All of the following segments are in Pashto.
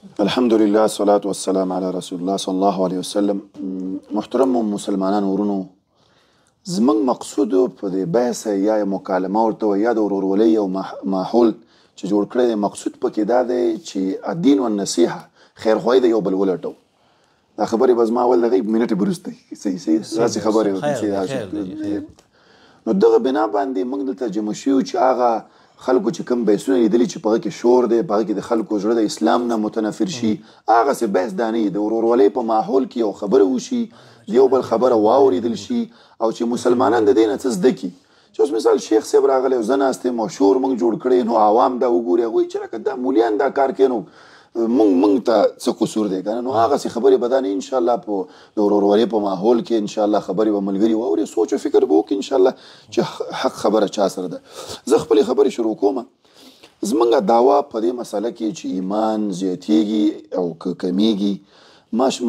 الحمدلله الصلاة والسلام علی رسول الله صلی الله علیه وسلم. محترم مسلمانان ورونو، زموږ مقصود په دې بحث یا مکالمه ورته وایي یا د ورورولۍ یو ماحول چې جوړ کړی دی، مقصود پکې دا دی چې الدین والنصیحه خیرخواهي د یو بل ولټو. دا خبرې به زما اول دغه منټې وروسته صحیح داسې خبرې نو دغه بنا باندې موږ دلته جمع شوي چې هغه خلکو چې کوم بحثونه لیدلي چې په هغه کې شور دی، په هغه کې د خلکو زړه د اسلام نه متنفر شي، هغسې بحث دا نه وي. د ورورولۍ په ماحول کې یو خبره وشي، د یو بل خبره واورېدل شي او چې مسلمانان د دې نه څه زده کړي. چې اوس مثال شیخ صاحب راغلی او زه ناست یم او شور موږ جوړ کړی، نو عوام دا وګوري، هغوی چې لکه دا مولیان دا کار کوي، نو موږ ته څه قصور دی که نه. نو هغسې خبرې به دا نه انشاءالله په د ورورولۍ په ماحول کې انشاءالله خبرې به ملګري واوري، سوچ او فکر به وکړي انشاءالله چې حق خبره چا سره ده. زه خپلې خبرې شروع کوم. زمونږ دعوا په دې مسله کې چې ایمان زیاتیږي او که کمیږي،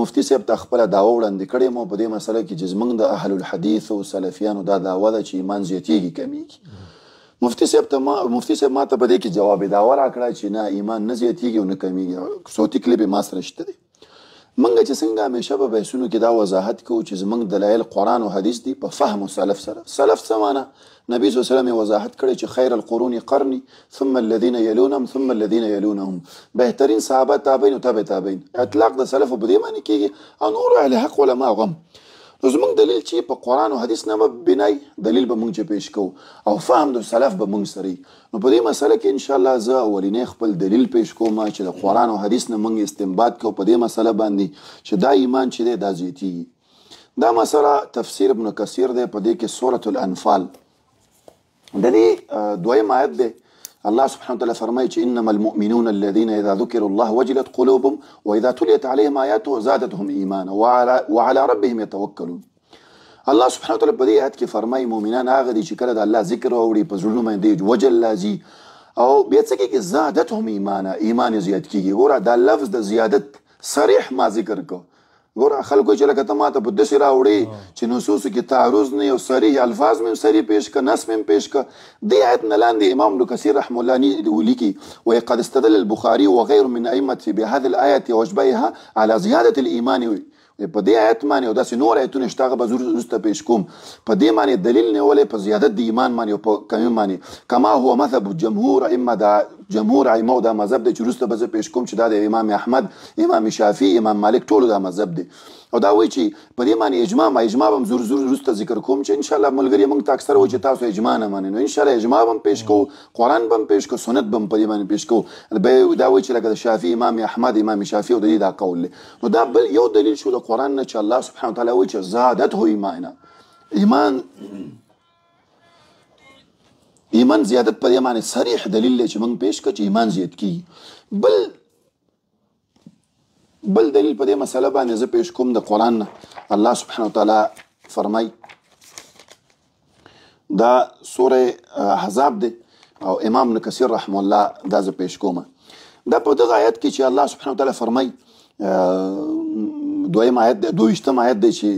مفتي صاحب ته خپله دعوه وړاندې کړې مو په دې مسله کې چې زمونږ د اهل الحدیث او سلفیانو دا دعوه ده چې ایمان زیاتیږي کمیږي. مفتي صاحب ما ته په دې کې جواب دعوه راکړه چې نه، ایمان نه زیاتیږي او نه کمیږي. صوتي کلیپ یې ما سره شته دی. موږ چې څنګه همیشه په بحثونو کې دا وضاحت کوو چې زموږ دلایل قرآن او حدیث دي په فهم سلف سره. سلف څه معنی؟ نبی صلی الله علیه وسلم یې وضاحت کړی چې خیر القرون قرنی ثم الذین یلونهم ثم الذین یلونهم. بهترین صحابه تابعین او تابع تابعین. اطلاق د سلفو په دې معنی کېږي او نور اهل حق علما غم. نو زموږ دلیل چې په قرآن او حدیث نه به بنای دلیل به موږ چې پیش کوو او فهم د سلف به موږ سره. نو په دې مسله کې انشاءالله زه اولینی خپل دلیل پیش کوم چې د قرآن او حدیث نه موږ استنباط کوو په دې مسله باندې چې دا ایمان چې دی دا زیاتیږي. دا مسله تفسیر ابن کثیر دی، په دې کې سورة الانفال د دې دویم آیت دی. الله سبحانه وتعالى فرمایي چې انما المؤمنون الذين اذا ذكروا الله وجلت قلوبهم واذا تليت عليهم آياته زادتهم ايمانا وعلى ربهم يتوكلون. الله سبحانه وتعالى په دې آیت کې فرمایي مؤمنان هغه دي چې کله د الله ذکر واوري په زړونو باندې وجل راځي او بیا څه کېږي؟ زادتهم ایمانا، ایمان زیات کېږي. ګوره دا لفظ د زیادت صریح ما ذکر کو. ګوره خلکو چې لکه ته ماته په داسې راوړې چې نصوصو کې تعرض نه، یو صریح الفاظ مې صریح پیش که، نص مې پیش که. دې آیت نه لاندې امام ابن کثیر رحمه الله ولیکي وایي قد استدل البخاري وغير من ائمة بهذه الآية واشباهها على زیادة الایمان. په دې آیت باندې او داسې نور آیتونه شته، هغه به وروسته پیش کوم. په دې باندې دلیل نیولی په زیادت د ایمان باندې او په کمی باندې، کما هو مذهب جمهور ائمه، دا جمهور ائمه او دا مذهب دی چې وروسته به زه پیش کوم چې دا د امام احمد، امام شافعي، امام مالک ټولو دا مذهب دی. او دا وایي چې په دې باندې اجماع به هم زور وروسته ذکر کوم چې انشاءالله ملګري موږ ته اکثر وایي چې تاسو اجماع نه منئ. نو انشاءالله اجماع به هم پیش کوو، قرآن به هم پیش کوو، سنت به هم په دې باندې پیش کوو. دا وایي چې لکه د شافعي، امام احمد، امام شافعي او د دې دا قول دی. نو دا بل یو دلیل شو د قرآن نه چې الله سبحانه وتعالی وایي چې زادته ایمانا، ایمان زیادت په دې باندې صریح دلیل دی چې موږ پیش کړو چې ایمان زیات کیږي. بل دلیل په دې مسله باندې زه پیش کوم د قرآن نه. الله سبحانه وتعالی فرمای، دا سوره احزاب دی او امام ابن کثیر رحمه الله دا زه پیش کوم. دا په دغه آیت کې چې الله سبحانه وتعالی فرمای، دویم آیت دی، 22 آیت دی چې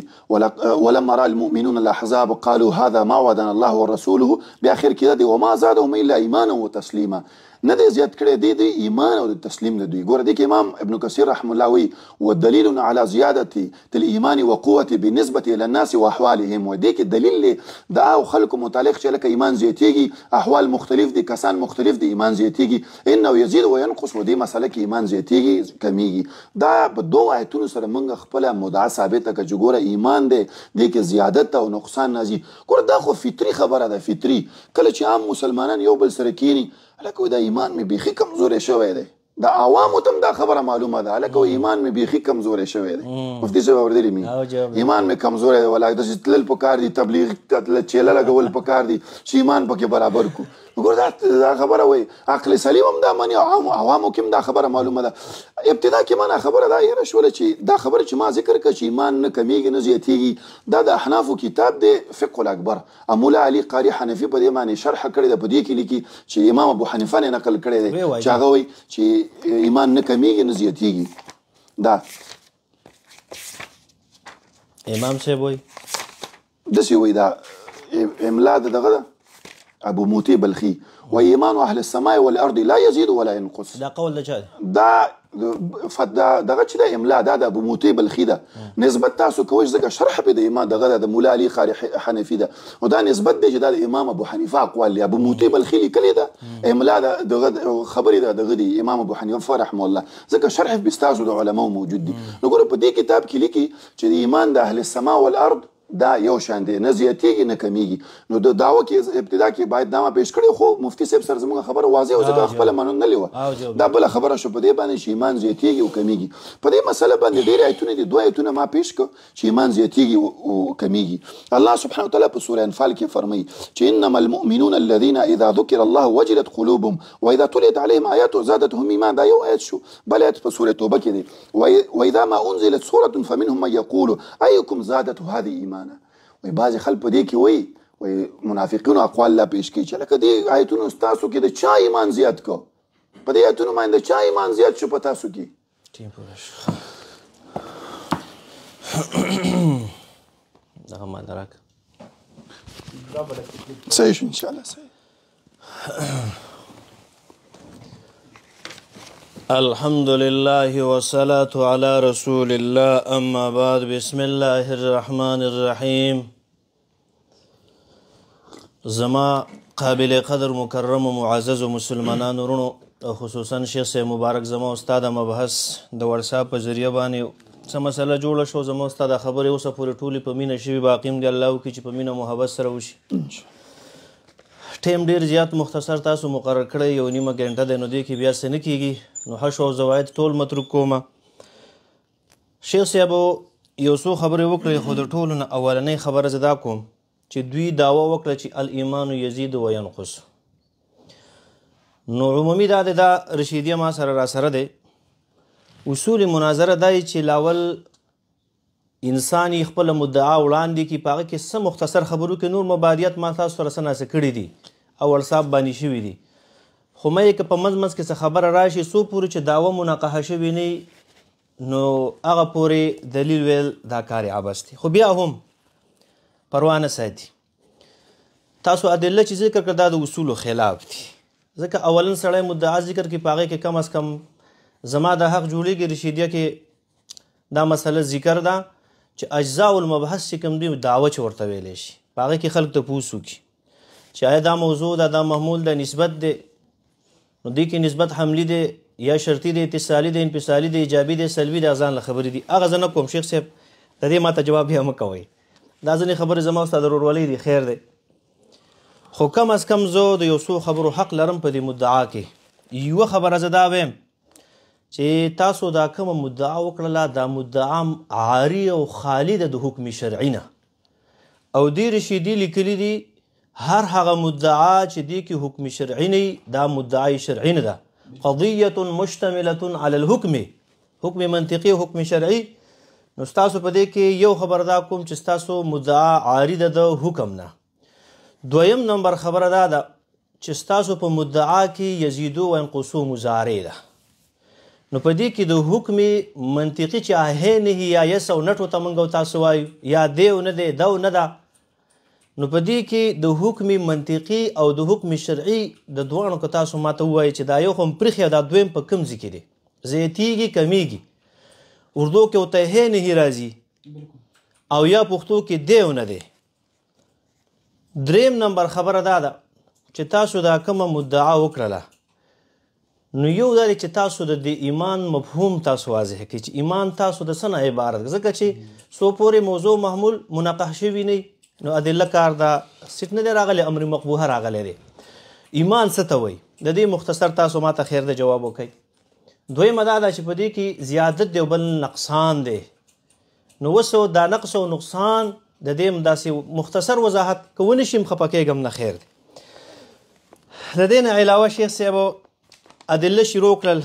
ولما رأى المؤمنون الاحزاب قالوا هذا ما وعدنا الله ورسوله. بیا اخر کې دی وما زادهم الا ایمانا وتسلیما. نه دی زیات کړی دی ایمان او د تسلیم د دوی. ګوره دې کې امام ابن کثیر رحمه الله وی والدلیل على زیادة الایمان وقوة بالنسبة الى الناس واحوالهم. و دې کې دلیل دی د هغو خلکو متعلق چې لکه ایمان زیاتیږي، احوال مختلف دي، کسان مختلف دي، ایمان زیاتیږي. انه یزید وینقص. و دې مسله کې ایمان زیاتیږي کمیږي. دا په دوه آیتونو سره موږ خپله مدعا ثابته کړه چې ګوره ایمان دی، دې کې زیادت او نقصان راځي. ګوره دا خو فطري خبره ده. فطري کله چې عام مسلمانان یو بل سره کینی، هلکه دا ایمان مې بیخي کمزوری شوی دی. د عوامو ته هم دا خبره معلومه ده، هلکه ایمان مې بیخي کمزوری شوی دی. مفتي صاحب اورېدلي مې ایمان مې کمزوری دی، ولا داسې تلل پکار دي، تبلیغ چیله لګول پکار دي چې ایمان پکې برابر کړو. ګوره دا خبره وایي عقل سلیم هم دا مني، عوامو کې هم دا خبره معلومه ده. ابتدا کې ما خبره دا یره شوله چې دا خبره چې ما ذکر کړه چې ایمان نه کمیږي نه زیاتیږي، دا د احنافو کتاب دی فقه الاکبر. مولا علي قاري حنفي په دې باندې شرح کړې ده. په دې کې لیکي چې امام ابو حنیفه نه نقل کړی دی چې هغه وایي چې ایمان نه کمیږي نه زیاتیږي. دا امام صاحب وایي داسې وایي، دا املا د دغه ابو موتی بلخي و ایمان اهل السماء والارض لا يزيد ولا ينقص. دا قول د چا دی؟ دا دغه چې د املا دا د ابو موتی بلخي ده، نسبت تاسو کوئ ځکه شرح به د امام دغه د مولا علي قاري حنفي ده، او دا نسبت دی چې دا د امام ابو حنیفه اقوال دی. ابو موتی بلخي لیکلې ده املا دغه خبرې ده دغه دی امام ابو حنیفه رحمه الله، ځکه شرح به ستاسو د علماو موجود دي. نو ګوره په دې کتاب کې لیکي چې د ایمان د اهل السماء والارض دا یو شان دی، نه زیاتېږي نه کمیږي. نو د دعوه کې ابتدا کې باید نامه پیش کړی، خو مفتي صاحب سره زموږ خبره واضح وه ځکه خپله منلې وه. دا بله خبره شو په دې باندې چې ایمان زیاتېږي او کمیږي. په دې مسله باندې ډېر آیتونه دي، 2 آیتونه ما پیش کړه چې ایمان زیاتېږي او کمیږي. الله سبحانه وتعالی په سوره انفال کې فرمایي چې انما المؤمنون الذين اذا ذكر الله وجلت قلوبهم واذا تليت عليهم آياته زادتهم ایمان. دا یو آیت شو. بل آیت په سوره توبه کې دی واذا ما انزلت سوره فمنهم من يقول ايكم زادته هذه ایمان. وی بعضې خلک په دې کې وایي منافقینو اقوال لا پیش کوي چې لکه دې آیتونو ستاسو کې د چا ایمان زیات کو، په دې آیتونو باندې د چا ایمان زیات شو په تاسو کې؟ دغه مال راکړه. صحیح شو انشاءالله. صحیح. الحمد لله والصلاة على رسول الله اما بعد. بسم الله الرحمن الرحیم. زما قابل قدر مکرم و معزز و مسلمانانو ورونو، خصوصا شیخ صاحب مبارک زما استاد مبحث د واتساپ په ذریعه باندې څه مسله جوړه شو، زما استاد خبرې اوسه پورې ټولې په مینه شوي، باقیم دی الله وکړي چې په مینه محبت سره وشي. ټیم ډېر زیات مختصر تاسو مقرر کړی، یو نیمه ګنټه دی، نو دې کې بیا څه نه کېږي، نو حشو او زواید ټول متروک کومه. شیخ صاحبو یو څو خبرې وکړې، خو د ټولو نه اولنۍ خبره زه دا کوم چې دوی دعوه وکړه چې الایمان یزید و ینقص. نو عمومي دا دی، دا رشیدیه ما سره را سره دی، اصول مناظره دا چې لاول انسان یې خپله مدعا وړاندې کړي، په هغه کې څه مختصر خبرو کې نور مبادیات ما تاسو سره څه ناسه کړي دي او ورصاف باندې شوي دي، خو مې که په منځ منځ کې څه خبره راشي څو پورې چې دعوه مناقشه شوي نه نو هغه پورې دلیل ویل دا کار عبث دی. خو بیا هم پروا نه ساتي. تاسو ادله چې ذکر کړه دا د اصولو خلاف دي، ځکه اولن سړی مدعا ذکر کړي، په هغې کې کم از کم زما د حق جوړېږي رشیدیه کې دا مسله ذکر ده چې اجزاء المبحث چې کوم دي دعوه چې ورته ویلی شي، په هغې کې خلک تپوس وکړي چې آیا دا موضوع ده، دا محمول ده، نسبت دی، نو دې کې نسبت حملي دی یا شرطي دی، اتصالي دی، انفصالي دی، ایجابي دی، سلبي دی، ځان له خبرې دي. هغه زه نه کوم شیخ صاحب، د دې ما ته جواب بیا مه کوئ، دا ځینې خبرې زما استاد ورورولۍ دي، خیر دی. خو کم از کم زه د یو څو خبرو حق لرم په دې مدعا کې. یوه خبره زه دا ویم چې تاسو دا کومه مدعا وکړله دا مدعا عاري او خالي ده د حکم شرعي نه، او دې رشیدي لیکلي دي هر هغه مدعا چې دې کې حکم شرعي نه دا مدعای شرعي نه ده، قضیة مشتملة على الحکم، حکم منطقي او حکم شرعي. نو ستاسو په دې کې یو خبر دا کوم چې ستاسو مدعا عاري ده د حکم نه. دویم نمبر خبره دا ده چې ستاسو په مدعا کې یزیدو و انقصو مضارع ده، نو په دې کې د حکم منطقي چې آهې نه یا یس او نټو ته موږ تاسو وایو یا دی او نه دی دا او نه ده، نو په دې کې د حکم منطقي او د حکم شرعي د دواړو که تاسو ماته ووایي چې دا یو خو پرېښی او دا دویم په کوم ځای کې دی، زیاتېږي کمیږي، اردو کې ورته هې نه راځي او یا پښتو کې دی او نه دی. دریم نمبر خبره دا ده چې تاسو دا کومه مدعا وکړله، نو یو دا دی چې تاسو د دې ایمان مفهوم تاسو واضح کړئ چې ایمان تاسو د څه نه عبارت ده، ځکه چې څو پورې موضوع محمول مناقشه شوي نه نو ادله کار دا سټ نه دی راغلی، امر مقبوحه راغلی دی. ایمان څه ته وایي د دې مختصر تاسو ماته خیر د جواب وکړئ. دویمه دا ده چې په دې کې زیادت دی او بل نقصان دی، نو اوس دا نقص او نقصان د دې داسې مختصر وضاحت که ونه شي خفه کېږم نه خیر دی. د دې نه علاوه شیخ صاحبو ادله شروع کړل،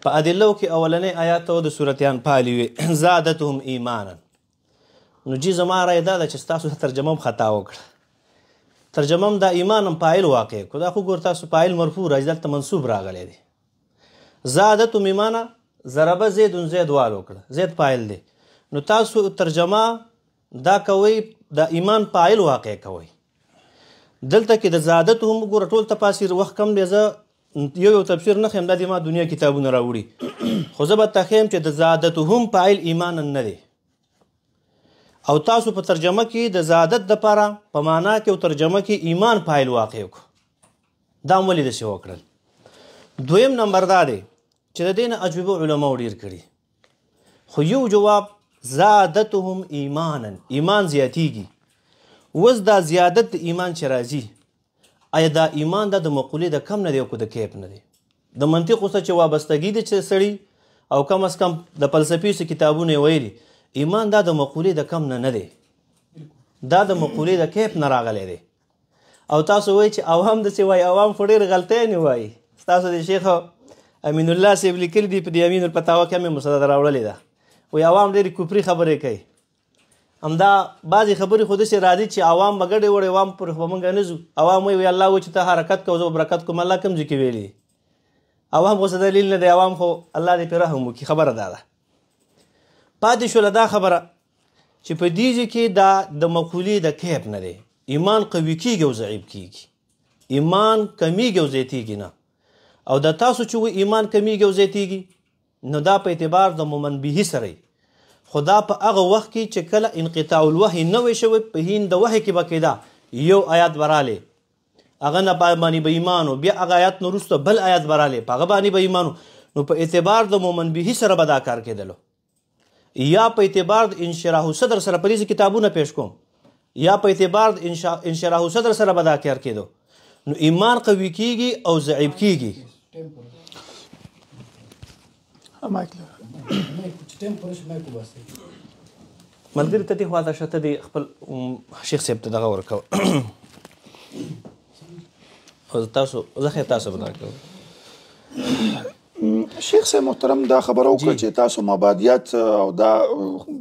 په ادلو کې اولنۍ آیات د سورت انفال وي زادتهم ایمانا. نو جی زما رای دا ده چې ستاسو ترجمه هم خطا وکړه، ترجمه هم دا ایمان هم فاعل واقع کړو، دا خو ګور تاسو فاعل مرفوع راځي دلته منصوب راغلی دی. زادتهم ایمانا ضربه زید زید وال وکړه، زید فاعل دی، نو تاسو ترجمه دا کوئ دا ایمان فاعل واقع کوئ. دلته کې د زادتهم وګوره ټول تفاسیر وخت کم دی زه یو تفسیر نه خیم دا د ما دنیا کتابونه راوړي خو زه به ته ښیم چې د زادتهم فاعل ایمانا نه دی او تاسو په ترجمه کې د زادت دپاره په معنا کې او ترجمه کې ایمان فاعل واقع کړو دا هم ولې داسې وکړل دویم نمبر دا دی چې د دې نه اجوبه علماو ډېر کړي خو یو جواب زادتهم ایمانا ایمان زیاتیږي اوس دا زیادت د ایمان چې راځي آیا دا ایمان دا د مقولې د کم نه دی او که د کیف نه دی د منطق اوسه چې وابستګي دی چې سړي او کم از کم د فلسفي کتابونه یې ویلي ایمان دا د مقولې د کم نه دی دا د مقولې د کیف نه راغلی دی او تاسو وایي چې عوام داسې وایي عوام خو ډېر غلطیانې وایي ستاسو د شیخ امین الله صاحب لیکلي دي په د امین الفتاوا کې هم یې مسله راوړلې ده وایي عوام ډېرې کفري خبرې کوي همدا بعضې خبرې خو داسې راځي چې عوام به ګډې وړې عوام پورې خو به موږ نه ځو عوام وایي الله وایي چې ته حرکت کوه زه به برکت کوم الله کوم ځای کې ویلي عوام خو څه دلیل نه دی عوام خو الله دې پرې رحم وکړي خبره دا ده پاتې شوله دا خبره چې په دې ځای کې دا د مقولې د کیف نه دی ایمان قوي کېږي او ضعیف کېږي ایمان کمیږي او زیاتېږي نه او د تاسو چې وایي ایمان کمیږي او زیاتېږي نو دا په اعتبار د مومن بهي سره خو دا په هغه وخت کې چې کله انقطاع الوحی نه وی شوی په هین د وحی کې به کېده یو آیات به رالی هغه نه باندې به ایمان و بیا هغه آیات نه وروسته بل آیات به رالی په هغه باندې به ایمان نو په اعتبار د مومن بهي سره به دا کار کېدلو یا په اعتبار د انشراح صدر سره په دې کتابونه پیش کوم یا په اعتبار د انشراح صدر سره به دا کار کېدو نو ایمان قوي کېږي او ضعیف کېږي ملګري ته دې خواته شه ته دې خپل شیخ صاحب ته دغه ورکوه تاسو زه خیر تاسو به دا کوو شیخ صاحب محترم دا خبره وکړه چې تاسو مبادیات او دا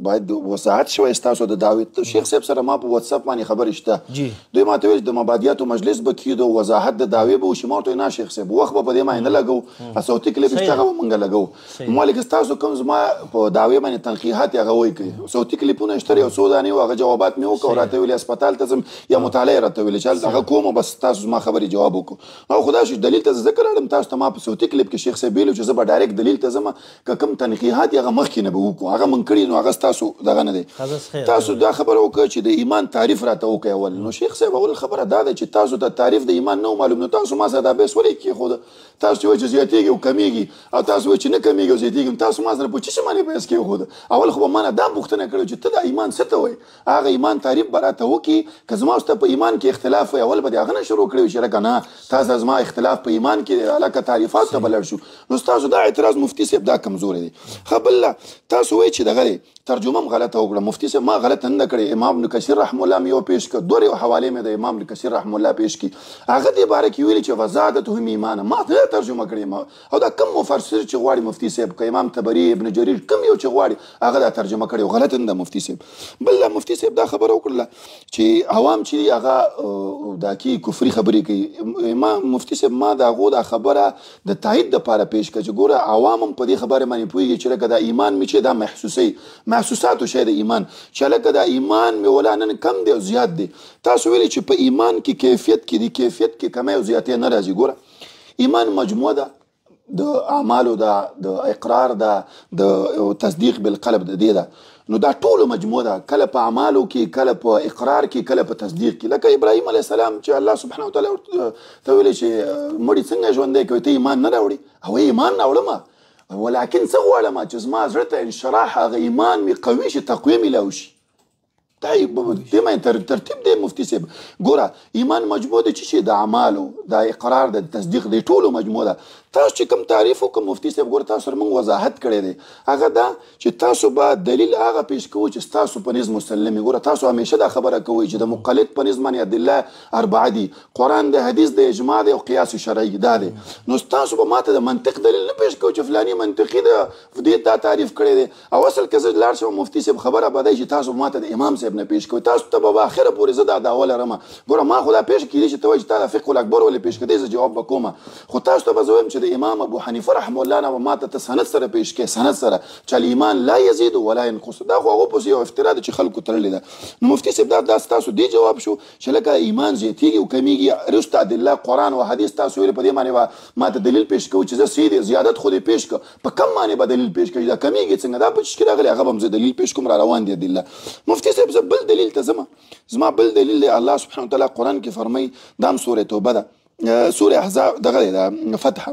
باید وضاحت شوی ستاسو د دعوت شیخ صاحب سره ما په واتس اپ باندې خبرې شته دوی ماته ویل د مبادیاتو مجلس به کېدو وضاحت د دعوې به وشي ما ورته نه شیخ صاحب وخت به په دې باندې نه لګو صوتي کلیپ شته هغه به موږ لګو ما لکه ستاسو کوم زما په دعوې باندې تنقیحات هغه وایي کوي صوتي کلیپونه شته یو څو دانې وو هغه جوابات مې وکړه راته ویلې هسپتال ته ځم یا مطالعه راته ویلې چې هغه کوم بس تاسو زما خبرې جواب وکړو او خدا شي دلیل ته ذکر اړم تاسو ته ما په صوتي کلیپ کې شیخ صاحب ویلو چې زه به ډایرکټ دلیل ته ځم که کوم تنقیحات هغه مخکې نه به وکړو هغه من کړي نو هغه ستاسو دغه نه دی تاسو دا خبره وکړه چې د ایمان تعریف راته وکړئ اول نو شیخ صاحب اول خبره دا ده چې تاسو د تعریف د ایمان نه معلوم نو تاسو ما سره دا بحث ولې کېښوده تاسو چې وایي چې زیاتېږي او کمیږي او تاسو وایي چې نه کمیږي او زیاتېږي تاسو ما سره په څه باندې بحث کېښوده اول خو به ما نه دا پوښتنه کړې چې ته دا ایمان څه ته وایي هغه ایمان تعریف به راته وکړي که زما ستا په ایمان کې اختلاف وي اول به د هغه نه شروع کړی وي چې لکه نه تاسو زما اختلاف په ایمان کې لکه تعریفاتو ته به لړ شو نو ستاسو دا اعتراض مفتي صاحب دا کمزوری دی خبله تاسو وایي چې دغه ترجمه غلطه وکړه مفتي صاحب ما غلطه نه کړې امام ابن کثیر رحم الله مې یو پیش کړ دوه حوالې مې د امام ابن کثیر رحم الله پیش کړي هغه دې باره کې ویلي چې وزادتهم ایمانا ما نه ترجمه کړې ما او دا کم مفسر چې غواړي مفتي صاحب که امام طبري ابن جریر کم یو چې غواړي هغه دا ترجمه کړې غلطه نه ده مفتي صاحب بل مفتي صاحب دا خبره وکړله چې عوام چې هغه دا کې کفري خبرې کوي امام مفتي صاحب ما د هغو دا خبره د تایید دپاره پیش کړه چې ګوره عوام هم په دې خبره باندې پوهېږي چې لکه دا ایمان مې چې دا محسوساتو شی د ایمان چې لکه دا ایمان مې ولا نن کم دی او زیات دی تاسو ویلي چې په ایمان کې کیفیت کې دی کیفیت کې کمی او زیاتې نه راځي ګوره ایمان مجموعه ده د اعمالو ده د اقرار ده د تصدیق بالقلب د دې ده نو دا ټول مجموعه ده کله په اعمالو کې کله په اقرار کې کله په تصدیق کې لکه ابراهیم علیه السلام چې الله سبحانه وتعالی ته ویلي چې مړي څنګه ژوندی کوي ته ایمان نه راوړي او ایمان نه وړم ولکن څه غواړم چې زما زړه ته انشراح هغه ایمان مې قوي شي تقویه مې لا وشي دا دې باندې ترتیب دی مفتي صاحب ګوره ایمان مجموعه ده چې د اعمالو د اقرار د تصدیق د ټولو مجموعه ده تاسو چې کوم تعریف وکړو مفتي صاحب ګوره تاسو سره موږ وضاحت کړی دی هغه دا چې تاسو به دلیل هغه پیش کوئ چې ستاسو په نظم مسلم وي ګوره تاسو همیشه دا خبره کوئ چې د مقلد په نظم باندې ادله اربعه دي قرآن د حدیث د اجماع دی او قیاس شرعي دا دی نو تاسو به ماته د منطق دلیل نه پیش کوئ چې فلاني منطقي ده دې دا تعریف کړی دی او اصل کې زه لاړ شم مفتي صاحب خبره به دی چې تاسو ماته د امام صاحب نه پیش کوئ تاسو ته به اخره پورې زه دا دعوه لرم ګوره ما خو دا پیش کړي چې ته وایي چې تا د فقه الاکبر ولې پیش کړی زه جواب به کوم خو تاسو ته به زه وایم چې چې د امام ابو حنیفه رحمه الله نه ماته ته سند سره پیش کې سند سره چې الایمان لا یزيد ولا ينقص دا خو هغه پسې یو افترا ده چې خلکو تړلې ده. نو مفتي صاحب دا ستاسو دی جواب شو چې لکه ایمان زیاتېږي او کمیږي رسته ادله قرآن او حدیث تاسو ویل په دې معنی ماته دلیل پیش کوو چې زه سیدې زیادت خو دې پیش کړه په کم معنی به دلیل پیش کړي دا کمیږي څنګه دا په چې راغلی هغه به هم زه دلیل پیش کوم را روان دي ادله. مفتي صاحب زه بل دلیل ته زما بل دلیل دی الله سبحانه وتعالی قرآن کې فرمایي دا هم سورې توبه ده سورة احزاب دغه ده فتحه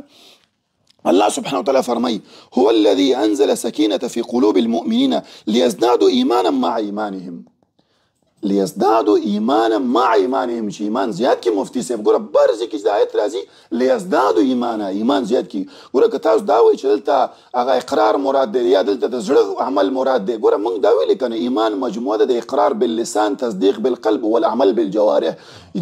الله سبحانه وتعالى فرمي هو الذي أنزل سكينة في قلوب المؤمنين ليزدادوا إيمانا مع إيمانهم چې ایمان زیات کی. مفتی صاحب ګوره برځي کې د آیت راځي ليزدادوا ایمانا ایمان زیات کی. ګوره که تاسو دا وایي چې دلته هغه اقرار مراد دی یا دلته د زړه عمل مراد دی ګوره موږ دا ویلي کنه ایمان مجموعه ده د اقرار باللسان تصدیق بالقلب والعمل بالجوارح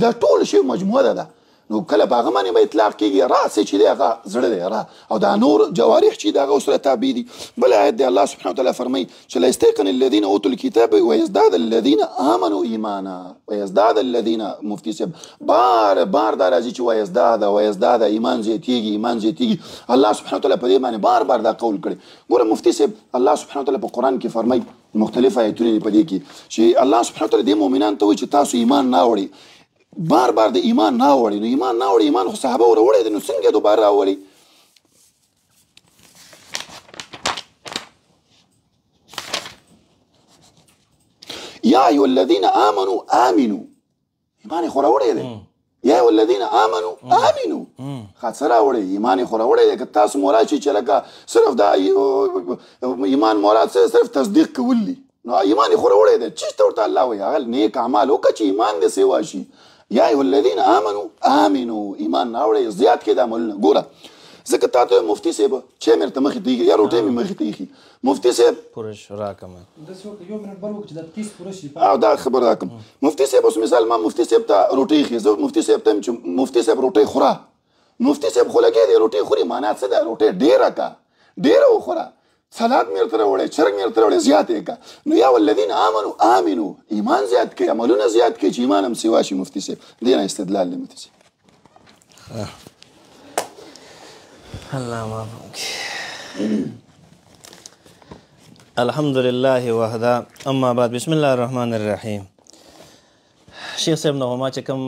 دا ټول شی مجموعه ده. نو کله په هغه باندې به اطلاق کېږي راس چې دی هغه زړه دی را او دا نور جوارح چې د هغه سره تابع دي. بل آیت دی الله سبحانه وتعالی فرمایي چې لا یستيقن الذين اوتوا الكتاب ويزداد الذين امنوا ایمانا ويزداد الذين مفتي صاحب بار دا راځي چې ويزداد ایمان زیاتېږي الله سبحانه وتعالی په دې باندې بار دا قول کړي. ګوره مفتي صاحب الله سبحانه وتعالی په قرآن کې فرمایي مختلف آیتونه په دې کې چې الله سبحانه وتعالی د مؤمنان ته وایي چې تاسو ایمان نه وړئ بار د ایمان نه وړي. نو ایمان نه وړي ایمان خو صحابه وروړی دی نو څنګه دوباره راوړي. یا ایها الذین آمنوا آمنوا ایمان خو راوړی دی یا ایها الذین آمنوا آمنوا څه راوړی ایمان خو راوړی دی. که تاسو مراد شي چې لکه صرف دا ایمان مراد صرف تصدیق کول دي نو ایمان خو راوړی دی چې ورته الله وایي هغه نیک اعمال وکړه چې ایمان دې سیوا شي. یا ایها الذین آمنوا ایمان راوړئ زیات کې د عملونه. ګوره ځکه تا ته مفتي صاحب چې مې ورته مخې ته ایښي یا روټۍ مې مخې ته ایښي مفتي صاحب پوره شو راکمه یو منټ بل وکړه چې دا 30 پوره شي او دا خبر راکم. مفتي صاحب اوس مثال ما مفتي صاحب ته روټۍ ایښي زه مفتي صاحب ته چې مفتي صاحب روټۍ خوره مفتي صاحب خو لګیا دی روټۍ خوري معنا څه ده روټۍ ډېره کا ډېره وخوره سلاد مې ورته راوړی چرګ مې ورته راوړی زیات یې کا. نو یا والذین آمنوا ایمان زیات کړئ عملونه زیات کړئ چې ایمان هم سوا شي. مفتي صاحب دې نه استدلال دی مفتي صاحب الله معاف وکړي. الحمد لله وحده اما بعد بسم الله الرحمن الرحیم. شیخ صاحب نه ما چې کوم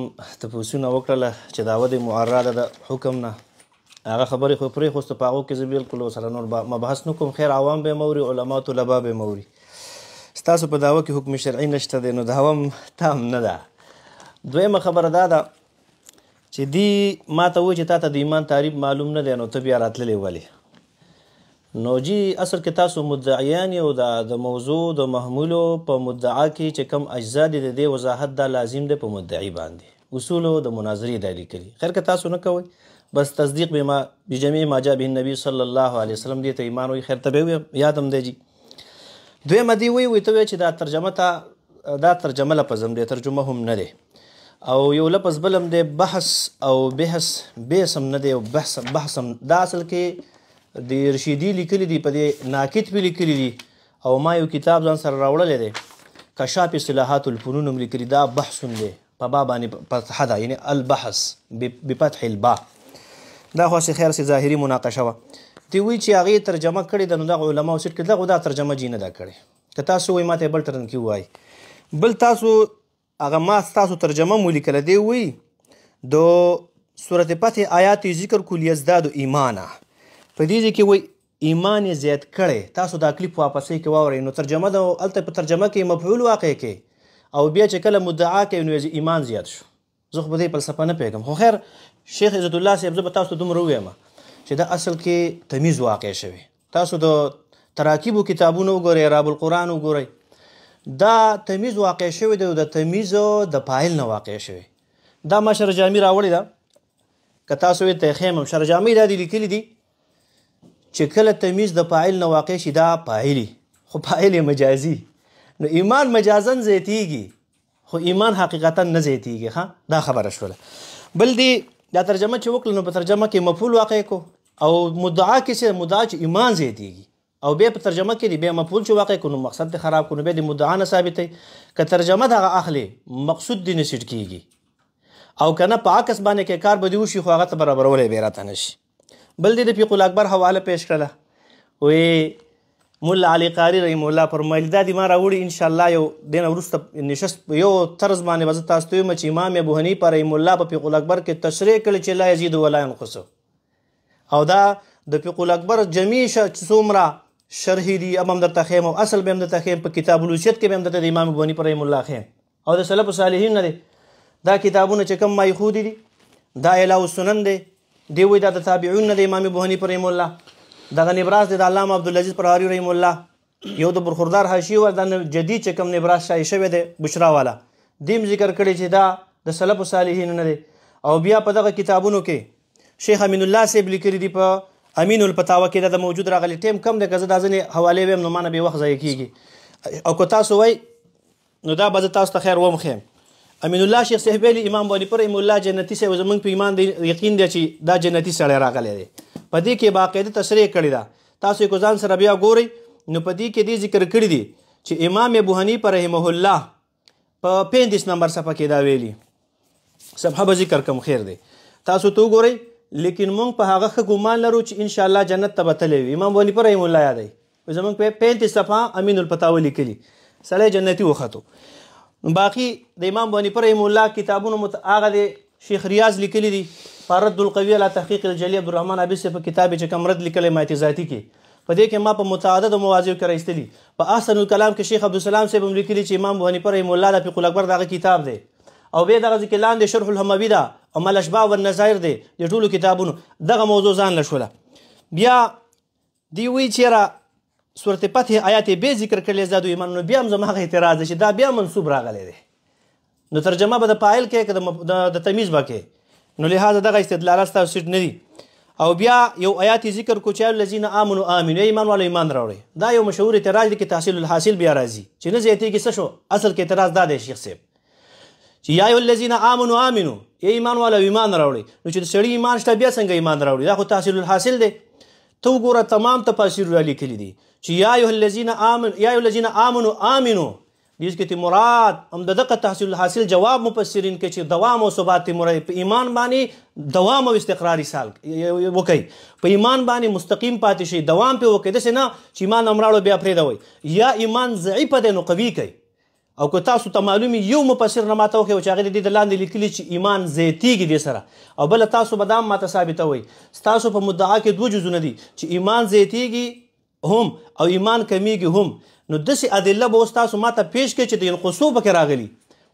تپوسونه وکړله چې دعوه د معرضه د حکم نه هغه خبرې خو پرې خوسته په هغو کې زه بالکل ورسره نور مبحث نه کوم. خیر عوام به موري علما طلبا به موري ستاسو په دعوه کې حکم شرعي نشته دی نو دعوه هم تام نه ده. دویمه خبره دا ده چې دی ما ته وایي چې تا ته د ایمان تعریف معلوم نه دی نو ته بیا راتللی ولې. نو جی اصل کې تاسو مدعیان یو د موضوع د محمولو په مدعا کې چې کم اجزا دي د دې وضاحت دا لازم دی په مدعي باندې اصولو د مناظرې دا لیکلي. خیر که تاسو نه کوئ بس تصدیق بجمیع ما جاء به النبي صلی الله علیه وسلم دې ته ایمان وایي. خیر ته به یاد هم دی جی. دویمه دی وایي ته وایي چې دا ترجمه لفظ هم دی ترجمه هم نه دی او یو لفظ بل هم دی بحث او بحث هم نه دی او بحث هم دا اصل کې د رشیدي لیکلي دي په دې ناکت پې لیکلي دي او ما یو کتاب ځان سره راوړلی دی کشاف اصطلاحات الفنون هم لیکلي دا بحث دی په با باندې فتحه ده یعنی البحث بفتح الباء دا خو خیر سي ظاهري مناقشه وه. دی وایي چې هغې ترجمه کړې ده نو دغه علماو سیټ کې دغه دا ترجمه جي نه ده کړې. که تاسو وایي ما ته بل ټرن کې ووایي بل تاسو هغه ما ستاسو ترجمه مو لیکله دی وایي د سورت فتح آیات ذکر کول یزدادو ایمانه په دې ځای کې وایي ایمان یې زیات کړی. تاسو دا کلیپ واپسې کې واورئ نو ترجمه ده هلته په ترجمه کې مفعول واقع کې او بیا چې کله مدعا کوي نو ایمان زیات شو. زه خو په دې فلسفه نه پوهېږم خو خیر شیخ عزت الله صاحب زه به تاسو ته دومره ووایم چې دا اصل کې تمیز واقع شوی. تاسو د تراکیبو کتابونه وګورئ راب القرآن وګورئ دا تمیز واقع شوی دی او د تمیزو د فاعل نه واقع شوی. دا ما شرجامي راوړې ده که تاسو یې ته ښیم شرجامي دا دي لیکلي دي چې کله تمیز د فاعل نه واقع شي دا فاعلي خو فاعل مجازي نو ایمان مجازن زیاتیږي خو ایمان حقیقتا نه زیاتیږي. ها دا خبره شوله. بل دی دا ترجمه چې وکړو نو په ترجمه کې مفعول واقع کو او مدعا کې چې مدعا چې ایمان زیاتیږي او بیا په ترجمه کې دی بیا مفعول چې واقع کو نو مقصد دی خراب کو نو بیا د مدعا نه ثابتوي. که ترجمه دغه اخلي مقصود دی نه سیټ کیږي او که نه په عکس باندې کې کار به دې وشي خو هغه ته برابرولی بیا راته نه شي. بل دې د فقه الاکبر حواله پیش کړله وی مولا علي قاري رحم الله فرمایل دا دې ما راوړي انشاءالله یو دې نه وروسته نشست په یو طرز باندې به زه تاسو ته وایم چې امام ابو حنیفه رحم الله په فقه الاکبر کې تشریح کړی چې لا یزید ولا ینقص او دا د فقه الاکبر جمیع څومره شرحې دي اب هم درته ښیم او اصل به هم درته ښیم په کتاب الوصیت کې به هم درته د امام ابو حنیفه رحم الله ښیم او د سلف صالحین نه دی دا کتابونه چې کوم مایخودي دي دا اعلاء السنن دی دی وایي دا د تابعون نه د امام ابو حنیفه رحم الله دغه نبراس دی د علامه عبدالعزیز پرهاري رحم الله یو د برخوردار حاشیې ول دا جدید چې کوم نبراس شایع شوی دی بشرا والا دیم ذکر کړی چې دا د سلف صالحین نه دی او بیا په دغه کتابونو کې شیخ امین الله صاحب لیکلي دي په امین الفتاوه کې دا موجود راغلی ټیم کم دی که زه دا ځینې حوالې ویم نو ما نه بې وخت ضایع کېږي او که تاسو وایي نو دا به زه تاسو ته خیر ومخیم امین الله شیخ صاحب ویلي امام بانی پر رحم الله جنتي صاحب زموږ په ایمان دی یقین دی چې دا جنتي سړی راغلی دی په دې کې باقاعده تشریح کړې ده تاسو یې کو ځان سره بیا ګورئ نو په دې کې دې ذکر کړي دي چې امام ابو حنیفه رحمه الله په 35 نمبر صفحه کې دا ویلي صفحه به ذکر کوم خیر دی تاسو ته وګورئ لیکن مونږ په هغه ښه ګمان لرو چې انشاءالله جنت ته به تللی وي امام بانی پر رحم الله یادوي زموږ په 35 صفحه امین الفتاوه لیکلي سړی جنتي وختو باقي د امام بانی پر رحم الله کتابونه هغه د شیخ ریاض لیکلي دي په رد القوي علی تحقیق الجلی عبدالرحمن عبید صاحب په کتاب چې کوم رد لیکلی معتزاتي کې په دې کې ما په متعددو مواضعو کې راایستلي په احسن الکلام کې شیخ عبدالسلام صاحب هم لیکلي چې امام بانی پر رحم الله د فقه الاکبر دغه کتاب دی او بیا دغه ځکه لاندې شرح الحموي ده او الاشباع والنظائر دی د ټولو کتابونو دغه موضوع ځان له شوله بیا دی وایي چېرې صورت فتح آیات یې بیا ذکر کړلی زادو ایمان نو بیا هم زما هغه اعتراض دی چې دا بیا منصوب راغلی دی نو ترجمه به د فاعل کې که د تمیز به کې نو لحاظه دغه استدلالات ستاسو سیټ نه دي او بیا یو آیات ذکر کو چې الذین آمنوا آمنوا ایمان والو ایمان راوړئ دا یو مشهور اعتراض دی کې تحصیل الحاصل بیا راځي چې نه زیاتېږي څه شو اصل کې اعتراض دا دی شیخ صاحب چې یا ایها الذین آمنوا آمنوا ای ایمان والو ایمان راوړئ نو چې د سړي ایمان شته بیا څنګه ایمان راوړي دا خو تحصیل الحاصل دی ته وګوره تمام تفاسیر را لیکلي دي چې یا ایها الذین آمنوا آمنوا دې کې مراد هم د دغه تحصیل الحاصل جواب مفسرین کې چې دوام او ثبات مراد په ایمان باندې دوام او استقراري سال وکړي په ایمان باندې مستقیم پاتې شي دوام په وکړي داسې نه چې ایمان امراړو بیا پرېږدوئ یا ایمان ضعیفه دی نو قوي کوي او که تاسو ته معلومي یو مفسر نه ماته وښیو چې هغې د دې د لاندې لیکلي چې ایمان زیاتېږي دې سره او بله تاسو به دا هم ماته ثابتوئ ستاسو په مدعا کې دوه جزونه دي چې ایمان زیاتېږي هم او ایمان کمیږي هم نو داسې ادله به اوس تاسو ماته پیش کړئ چې د ینقصو پکې راغلي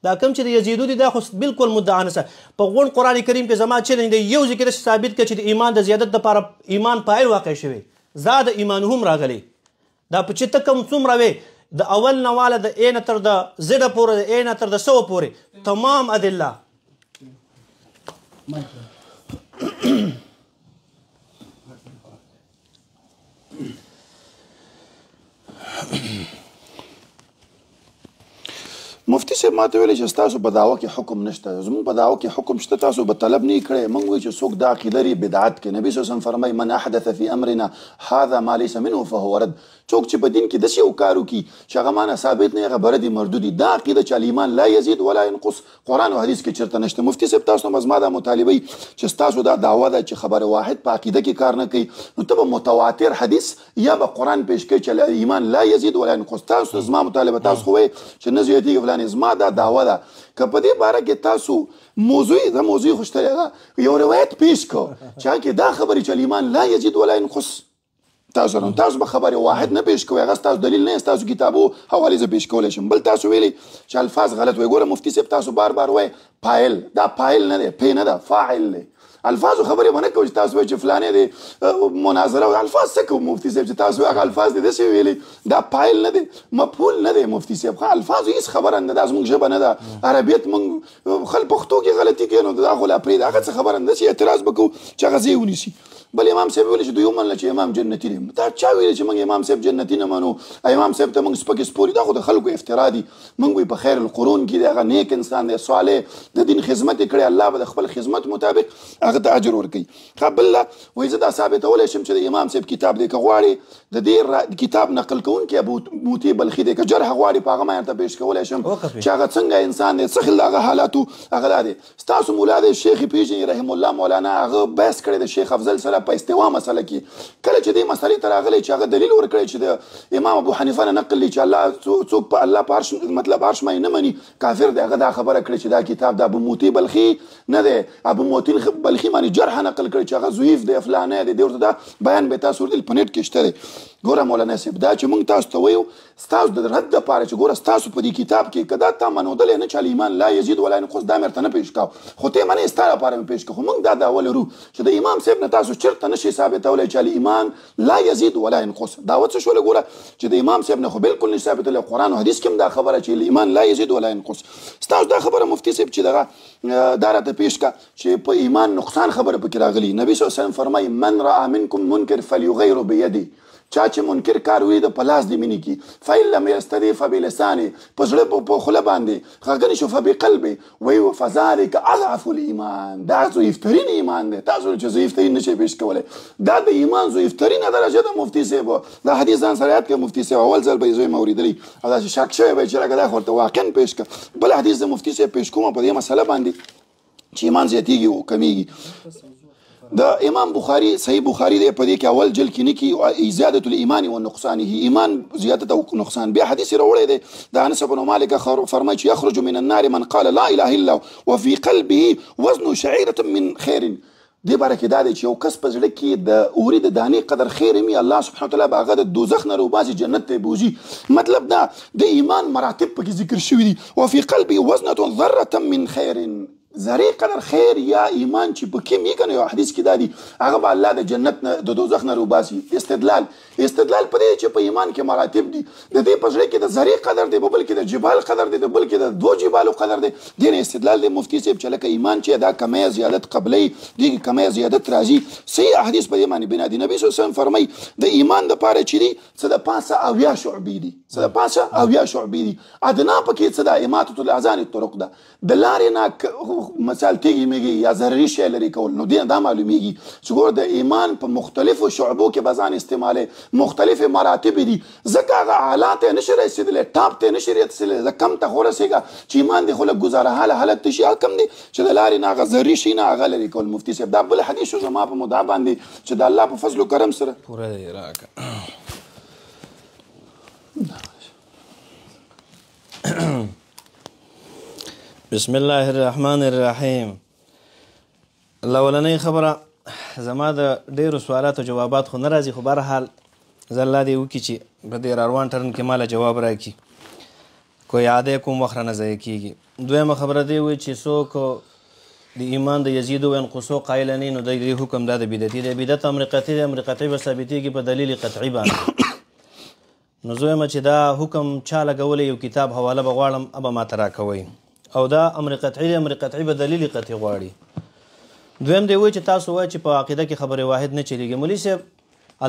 دا کوم چې د یزیدو دي دا خو بالکل مدعا نه په غونډ قرآن کریم کې زما چیلنج دی یو ځای کې داسې ثابت کړه چې د ایمان د زیادت دپاره ایمان فاعل واقع شوی زاد ایمانهم راغلی دا په چې ته کوم څومره وې د اول نه واله د ا نه تر د زډه پورې د ا نه تر د سوه پورې تمام ادله مفتی صاحب ماته ویلي چې ستاسو په دعوه کې حکم نشته زموږ په دعوه کې حکم شته تاسو به طلب نه یې کړی موږ وایو چې څوک دا عقیده لري بدعت کې نبي صلی الله علیه وسلم فرمایي من احدث فی امرنا هذا ما لیس منه فهو رد څوک چې په دین کې داسې یو کار وکړي چې هغه مانه ثابت نه هغه بردي مردودي دا عقیده چې الایمان لا یزید ولا ینقص قرآن او حدیث کې چېرته نشته مفتی صاحب تاسو نو زما دا مطالبه چې ستاسو دا دعوه ده چې خبر واحد په عقیده کې کار نه کوي نو ته به متواتر حدیث یا به قرآن پیش کوي چې ایمان لا یزید ولا ینقص تاسو زما مطالبه تاسو خو چې نه زیاتېږي فلانې زما دا دعوه ده که په دې باره کې تاسو موضوع خوشتلی ده یو روایت پیش کو چې هغې دا خبرې چې الایمان لا یزید ولا ینقص تاسو به خبرې واحد نه پیش کوئ هغه ستاسو دلیل نه ستاسو کتابو حوالې زه پیش کولی شم بل تاسو ویلي چې الفاظ غلط وایي ګوره مفتي صاحب تاسو بار بار وایي فاعل دا فاعل نه دی پی نه ده فاعل دی الفاظو خبرې ونه کوو چې تاسو وایي چې فلانې دی مناظره الفاظ څه کوو مفتي صاحب چې تاسو هغه الفاظ دي داسې ویلي دا فاعل نه دی مفعول نه دی مفتي صاحب ښه الفاظو هېڅ خبره نه ده زموږ ژبه نه ده عربیت موږ خل پښتو کې غلطي کوي نو دا خو لا پرېږده هغه څه خبره نه ده چې اعتراض به کوو چې هغه ځای ونیسي بل امام صاحب ویلي چې دوی ومنله چې امام جنتي دی دا چا ویلي چې موږ امام صاحب جنتي نه منو امام صاحب ته موږ سپکې سپوري دا خو د خلکو افترا دي موږ وایي په خیر القرون کې دی هغه نیک انسان دی صالح د دین خدمت یې کړی الله به د خپل خدمت مطابق هغه ته اجر ورکوي ښه بل وایي زه دا ثابتولی شم چې د امام صاحب کتاب دی که غواړې د دې کتاب نقل کوونکی ابو موتی بلخي دی که جرح غواړي په هغه ما درته پیش کولی شم چې هغه څنګه انسان دی څه خل د هغه حالاتو هغه دا دی ستاسو مولا دی شیخ پیژني رحم الله مولانا هغه بحث کړی د شیخ افضل سره په استوا مسله کې کله چې دې مسلې ته راغلی چې هغه دلیل ورکړی چې د امام ابو حنیفه نه نقل چې الله څوک په الله په عرش مطلب عرش باندې نه مني کافر دی، هغه دا خبره کړې چې دا کتاب د ابو موتی بلخي نه دی، ابو موتی بلخي باندې جرح نقل کړی چې هغه ضعیف دی فلانه دی، دې ورته دا بیان به تاسو ورته په نیټ کې شته دی. ګوره مولانا صاحب دا چې موږ تاسو ته وایو ستاسو د رد دپاره چې ګوره ستاسو په دې کتاب کې که دا تا منودلی نه چې الایمان لا یزید ولا ینقص دا مې ورته نه پېښ کوو، خو ته منې ستا لپاره مې پېښ کړو. خو موږ دا دعوه لرو چې د امام صاحب نه تاسو چېرته نشئ ثابتولی چې الایمان لا یزید ولا ینقص. دعوه څه شوله ګوره چې د امام صاحب نه خو بالکل نشي ثابتولی، قرآن او حدیث کې هم دا خبره چې الایمان لا یزید ولا ینقص. ستاسو دا خبره مفتي صاحب چې دغه دا راته پېښ کړه چې په ایمان نقصان خبره پکې راغلي. نبي صلی الله علیه وسلم فرمایي من رأى منکم منکر فلیغیره بیده، چا چې منکر کار وي د په لاس دې مینې کي، فإن لم یستطع فبلسانه، په زړه په خوله باندې غږ نشو فبقلبه وایي فذلک اضعف الایمان، دا ضعیفترین ایمان دی. تاسو چې ضعیفترین نشئ پېښ کولی، دا د ایمان ضعیفترینه درجه ده. مفتي صاحب دا حدیث ځان سره یاد کړه، مفتي صاحب اول ځل به یې زوی مې اورېدلی او داسې شک شوی به چې لکه دا خو ورته واقعا پېښ کړه. بل حدیث د مفتي صاحب پېښ کومه په دې مسله باندې چې ایمان زیاتېږي او کمیږي. د امام بخاري صحیح بخاري دی په دې کې اول جلد کې نکي زیادة الایمان و نقصانه، ایمان زیادت او نقصان. بیا حدیث راوړی دی د انس بن مالک فرمایي چې یخرج من النار من قال لا اله الا وفي قلبه وزن شعيرة من خير. دې باره کې دا دی چې یو کس په زړه کې د اوري د دانې قدر خیر وي، الله سبحانه وتعالی به هغه د دوزخ نه روباسي جنت ته بوځي. مطلب دا د ایمان مراتب پکې ذکر شوي دي. وفي قلبه وزنة ذرة من خیر، ذرې قدر خیر یا ایمان چې په کې میکنه یو حدیث کې دا دی هغه به الله د جنت نه د دوزخ نه روباسي. استدلال په دې چې په ایمان کې مراتب دي، د دې په زړه کې د ذرې قدر دی، بل کې د جبال قدر دی، بل کې د دو جبالو قدر دی. دې نه استدلال دی مفتي صاحب چې لکه ایمان چې دا کمی زیادت قبلی دې کمی زیادت راځي. صحیح حدیث په دې باندې بنا دي. نبی صلی الله علیه وسلم فرمایي د ایمان دپاره چې دي څه د پاسه اویا شعبې دي، څه د پاسه اویا شعبې دي. ادنا پکې څه ده اماطة الاذان الطرق ده، د لارې نه مثال تیږي میږي یا ضرري شی لرې کول. نو دا معلومیږي چې ګوره د ایمان په مختلفو شعبو کې به ځان استعمالوي، مختلفې مراتب دي، ځکه هغه اعلی ته نشي رسېدلی، ټاپ ته نشي رسېدلی، زه کم ته خو رسېږه چې ایمان دې خو لږ ګزاره حاله حالت ته شي، هغه کم دی چې د لارې نه هغه ضرري شي نه هغه لرې کول. مفتي صاحب دا بل حدیث شو زما په مدعا باندې چې د الله په فضل و کرم سره پوره دی راکړه. بسم الله الرحمن الرحیم. لولنۍ خبره زما د ډیرو سوالاتو جوابات خو نه راځي، خو بهرحال زه الله دې وکړي چې په دې روان ټرن کې ماله جواب راکړي، کو یادی کوم وخت رانه ضایع کېږي. دویمه خبره دې وایي چې څوک د ایمان د یزید و ینقصو قایله نه، نو د دې حکم دا د بدعتي دی. بدعت امر قطعي دی، امر قطعي به ثابتېږي په دلیل قطعي باندې. نو زه وایم چې دا حکم چا لګولی یو کتاب حواله به غواړم ابه ماته راکوئ، او دا امر قطعي دی، امر قطعي به دلیل قطعي غواړي. دویم دی وایي چې تاسو وایي چې په عقیده کې خبرې واحد نه چلیږي. مولوي صاحب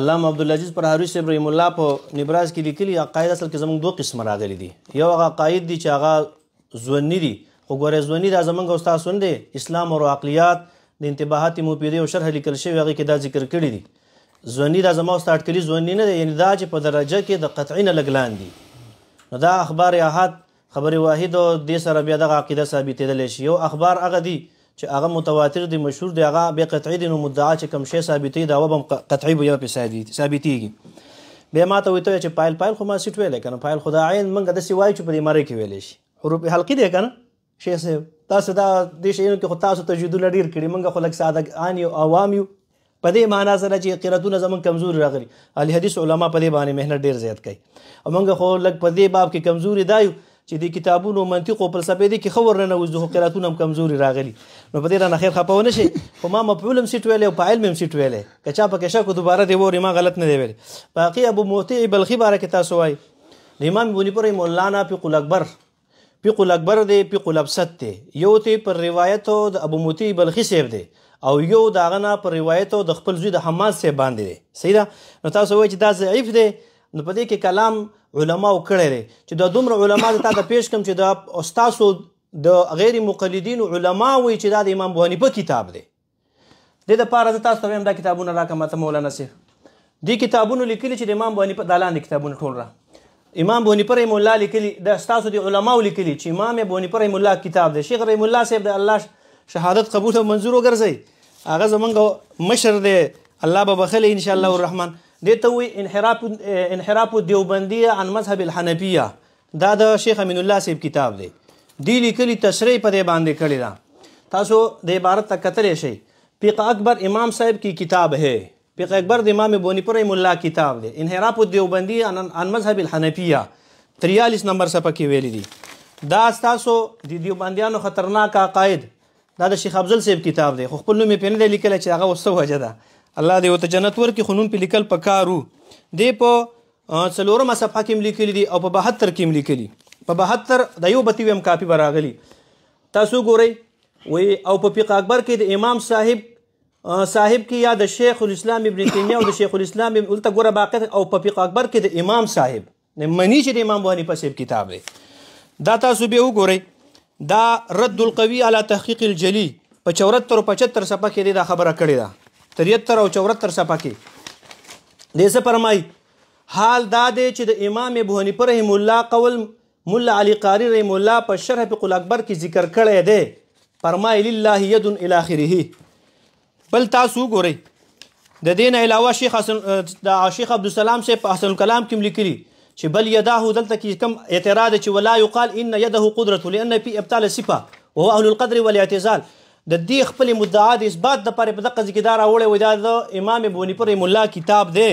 علامه عبدالعزیز پرهاروي صاحب رحم الله په نبراز کې لیکلي عقاید اصل کې زموږ دوه قسمه راغلي دي. یو هغه عقاید دي چې هغه ځواني دي، خو ګوره ځواني دا زموږ او ستاسو نه دی، اسلام او عقلیات د انتباهات مفیدې او شرح لیکل شوي هغې کې دا ذکر کړي دي. ځواني دا زما او ستا اټکلي ځواني نه دی، یعنې دا چې په درجه کې د قطعي نه لږ لاندې. نو دا اخبار احاد خبرې واحد او دې سره بیا دغه عقیده ثابتېدلی شي. یو اخبار هغه دي چې هغه متواتر دی، مشهور دی، هغه بیا قطعي دی، نو مدعا چې کوم شی ثابتوي دعوه به هم قطعي به یا پې ثابتېږي. بیا ما ته وایي ته چې پایل خو ما سیټ ویلی که نه، پایل خو دا عین موږ داسې وایو چې په دې مرۍ کې ویلی شي. حروف حلقي دی که نه شیخ صاحب، تاسو دا دې شیانو کې خو تاسو تجویدونه ډېر کړي، موږ خو لږ سادهګان یو عوام یو. په دې معنا سره چې قرتونه زموږ کمزوري راغلي، اهل حدیث علما په دې باندې محنت ډېر زیات کوي، او موږ خو لږ په دې باب کې کمزوري دا یو چې د کتابونو منطق او فلسفې دي کې خبر نه نوځو، قراتونه هم کمزوري راغلي. نو په دې رانه خیر خفه ونه شي، خو ما مفعول هم سیټ ویلی او فاعل مې هم سیټ ویلی، که چا پکې شک دوباره دې ووري ما غلط نه دی ویلی. باقي ابو موتی بلخي باره کې تاسو وایي د امام ابو حنیفه مولانا فقه الاکبر، فقه الاکبر دی، فقه الابسط دی، یو تی پر روایتو د ابو موتی بلخي صاحب دی او یو د هغه نه پر روایتو د خپل زوی د حماد صاحب باندې دی. صحیح ده؟ نو تاسو وایي چې دا ضعیف دی، نو په دې کې کلام علماو کړی دی چې دا دومره علما د تا ته پیش کړم چې دا ستاسو د غیر مقلدینو علما وایي چې دا د امام ابو حنیفه کتاب دی. دې دپاره زه تاسو ته وایم دا کتابونه راکړه ماته مولانا صاحب. دې کتابونو لیکلي چې د امام ابو حنیفه دا لاندې کتابونه ټول را امام ابو حنیفه رحم الله لیکلي، دا ستاسو د علماو لیکلي چې امام ابو حنیفه رحم الله کتاب دی. شیخ رحم الله صاحب د الله شهادت قبول او منظور وګرځئ، هغه زمونږ مشر دی الله به بخلی ان شاء الله الرحمن. دې ته وایي انحراف دیوبندیه عن مذهب الحنفیه. دا د شیخ امین الله صاحب کتاب دی. دی لیکلي تشریح په دې باندې کړې ده. تاسو د عبارت ته کتلی شئ. فقه اکبر امام صاحب کی کتاب ہے. فقه اکبر د امام بونی پر رحم الله کتاب دی. انحراف الدیوبندی عن مذهب الحنفیه 43 نمبر صفحه کې ویلي دي. دا تاسو د دیوبندیانو خطرناک عقاید دا د شیخ افضل صاحب کتاب دی. خو خپل نوم یې پې نه دی لیکلی چې هغه اوس څه وجه ده. الله دې ورته جنت ورکړي. خو نوم پې لیکل پکار وو. دې په 4مه صفحه کې هم لیکلي دي او په 72 کې هم لیکلي. په 72 د یو بتیویم کاپي به راغلي. تاسو ګورئ وی او په فقه اکبر کې د امام صاحب کې یا د شیخ الاسلام ابن تیمیه او د شیخ الاسلام ولته ګوره باقی او په فقه اکبر کې د امام صاحب منی چې د امام ابو حنیفه صاحب کتاب دی. دا تاسو به وګورئ. دا رد القوی علی تحقیق الجلی په 74 او 75 صفحه کې دا خبره کړې ده. 73 او 74 صفحه کې دې څه فرمایي. حال دا دی چې د امام ابو حنیفه رحم الله قول مولا علی قاری رحم الله په شرح فقه الاکبر کې ذکر کړی دی. فرمای لله ید الی اخره. بل تاسو ګورئ د دې نه علاوه شیخ عبدالسلام صاحب په احسن الکلام کې لیکلي چې بل یداه دلته کې کم اعتراض چې ولا یقال ان یده قدرته لان فی ابطال صفه وهو اهل القدر والاعتزال. د دې خپل مدعا د اثبات دپاره په دقه ځای کې دا راوړی وی دا د امام ابو حنیفه رحم الله کتاب دی.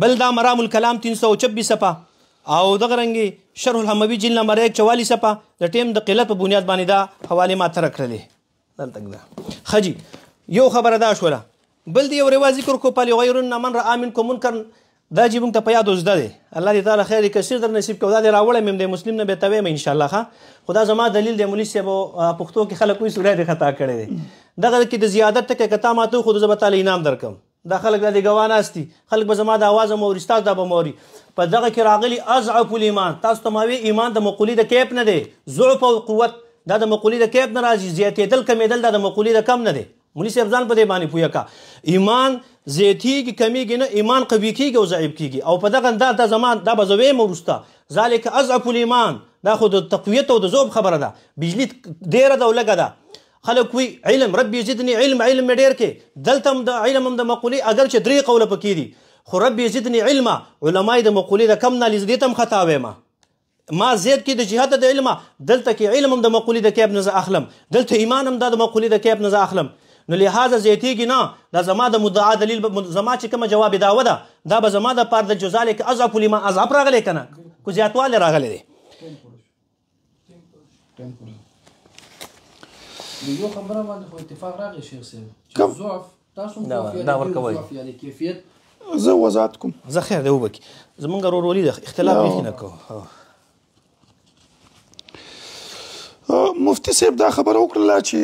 بل دا مرام الکلام 326 صفحه او دغه رنګې شرح الحموي جلد نمبر 1 44 صفحه د ټیم د قلت په بنیاد باندې دا حوالې ما ته راکړلې. دلته ده ښه جي یو خبره دا شوله. بل د یو رواج ذکر کو فلیغیرن من رأى منکم منکر. دا چې موږ ته په یادو زده دی. الله دې تعالی خیر کثیر در نصیب کړو. دا دې راوړی مې د مسلم نه بهته ویم انشاءالله. ښه خو دا زما دلیل دی. مولوي صاحب پښتو کې خلک وایي سوری دې خطا کړی دی. دغه کې د زیادت ټکی که تا ماته وښودو زه به تاله انعام درکړم. دا خلک دا د ګواه ناست دي. خلک به زما د اواز هم اوري ستاسو دا به م اوري. په دغه کې راغلي اضعف الایمان. تاسو ته ما وی ایمان د مقولې د کیپ نه دی. ضعف او قوت دا د مقولې د کیپ نه راځي. زیاتېدل کمیدل دا د مقولې د کم نه دی. مولوي صاحب ځان په دې باندې پوهه کا. ایمان زیاتېږي کمیږي نه. ایمان قوي کېږي او ضعیف کېږي. او په دغه دا زمان دا به زه ویم وروسته ذلک اضعف الایمان. دا خو د تقویت او د ذوب خبره ده. بجلی ډېره ده او لږه ده. خلک وی علم ربي زدني علم مې ډېر کې. دلته هم د علم هم د مقولې اگر چې 3 قوله پکې دي خو ربي زدني علما علما د مقولې د کم نالیز دې ته هم خطا وایم. ما زید کې د جهاد د علم دلته کې علم هم د مقولې د کیب نه زه اخلم. دلته ایمان هم د مقولې د کیب نه زه اخلم. نو لحاظه زیاتېږي نه. دا زما د مدعا دلیل زما چې کومه جواب دعوه ده دا به زما د پاره د جزالک اضعف الایمان اضعف راغلی که نه کو زیاتوالی راغلی دی. یو خبره باندې خو اتفاق راغی شیخ صاحب چې ضعف تاسو دا ورکوئ. ضعف یعنی کیفیت زه وضاحت کوم. زه خیر دی وبکي. زمونږ ورورولي ده اختلاف بیخي نه کوو. مفتی صاحب دا خبره وکړله چې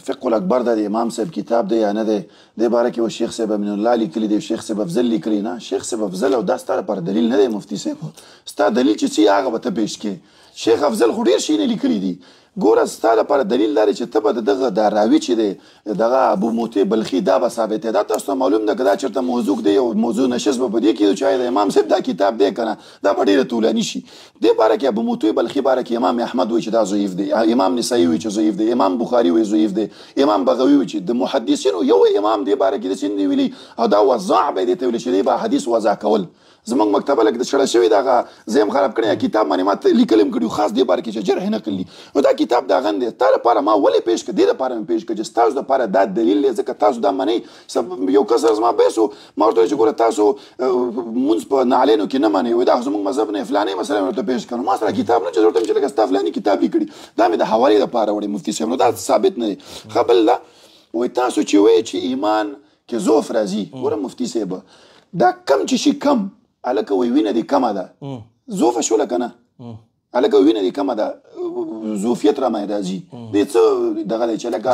فقه الاکبر د امام صاحب کتاب دی یا نه دی. دې باره کې و شیخ صاحب امین الله لیکلي دی شیخ صاحب افضل لیکلي نه. شیخ صاحب افضل او دا ستا لپاره دلیل نه دی مفتی صاحب. ستا دلیل چې څه هغه به ته پیش کړې. شیخ افضل خو ډېر شیونه لیکلي دي. ګوره ستا لپاره دلیل دا دی چې ته به دغه دا راوي چې دی دغه ابو موتی بلخي دا به ثابت دی. دا تاسو ته معلوم ده که دا چېرته موضوع دی او موضوع نشست به په دې کې چې د امام صاحب دا کتاب دی که نه دا به ډېره طولاني شي. دې باره کې ابو موتی بلخي باره کې امام احمد وایي چې دا ضعیف دی. امام نسایي وایي چې ضعیف دی. امام بخاري وایي ضعیف دی. امام بغوي وایي چې د محدثینو یو امام دې باره کې داسې نه دی ویلي او دا وضاع به یې دې ته ویلي چې دی به حدیث وضع کول. زمونږ مکتبه لږ د شړه شوي دغه زه هم خراب کړی کتاب باندې ما ته لیکل هم کړي خاص دې باره کې چې جرح نه کړلي. نو دا کتاب دغه دی تا لپاره ما ولې پیش کړ دې لپاره مې پیش کړ چې ستاسو دپاره دا دلیل دی ځکه تاسو دا منئ. یو کس زما بحث و ما ورته ویل چې ګوره تاسو مونځ په نعلینو کې نه منئ وایي دا خو زموږ مذهب نه فلانۍ مسله مې ورته پیش کړم. ما سره کتاب نه چې زه ورته وایم چې لکه ستا فلاني کتاب لیکلي دا مې د حوالې دپاره وړی مفتي صاحب. نو دا ثابت نه دی. ښه بل دا وایي تاسو چې وایئ چې ایمان کې ضعف راځي. ګوره مفتي صاحب دا کم چې شي کم هلکه وایي وینه دې کمه ده ضعفه شوله که نه. هلکه وینه دې کمه ده ظوفیت رامنځ راځي. دې څه دغه دی چې لکه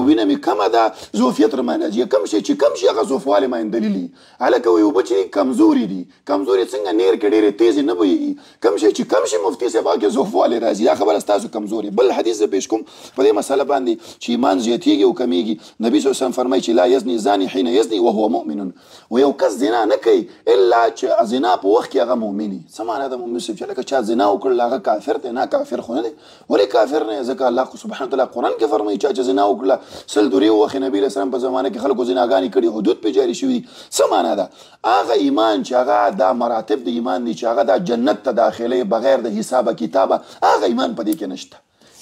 وینه مې کمه ده ظوفیت رامنځ راځي. کم شی چې کم شي هغه ظوفوالی باندې دلیل وي. هلکه وایي اوبه چې کمزوري دي کمزوري څنګه نیر کې ډېرې تیزې نه بهیږي. کم شی چې کم شي مفتي صاحب هغه کې ظوفوالی راځي. دا خبره ستاسو کمزوري. بل حدیث زه پیش کوم په دې مسله باندې چې ایمان زیاتېږي او کمیږي. نبي صلی الله علیه وسلم فرمایي چې لا یزني زاني حین یزني وهو مؤمن. و یو کس زنا نه کوي الا چې زنا په وخت کې هغه مؤمن وي. څه معنی ده مؤمن صاحب چې لکه چا زنا وکړل هغه کافر دی؟ نه کافر خو نه دی. ولې کافر نه ځکه الله سبحانه وتعالی قرآن کې فرمایي چا چې زنا وکړه 100 دورې ووخې نبي علیه السلام په زمانه کې خلکو زناګانې کړي حدود پې جاري شوي دي څه معنا ده هغه ایمان چې هغه دا مراتب د ایمان دي چې هغه دا جنت ته داخلي بغیر د حسابه کتابه هغه ایمان په دې کې نشته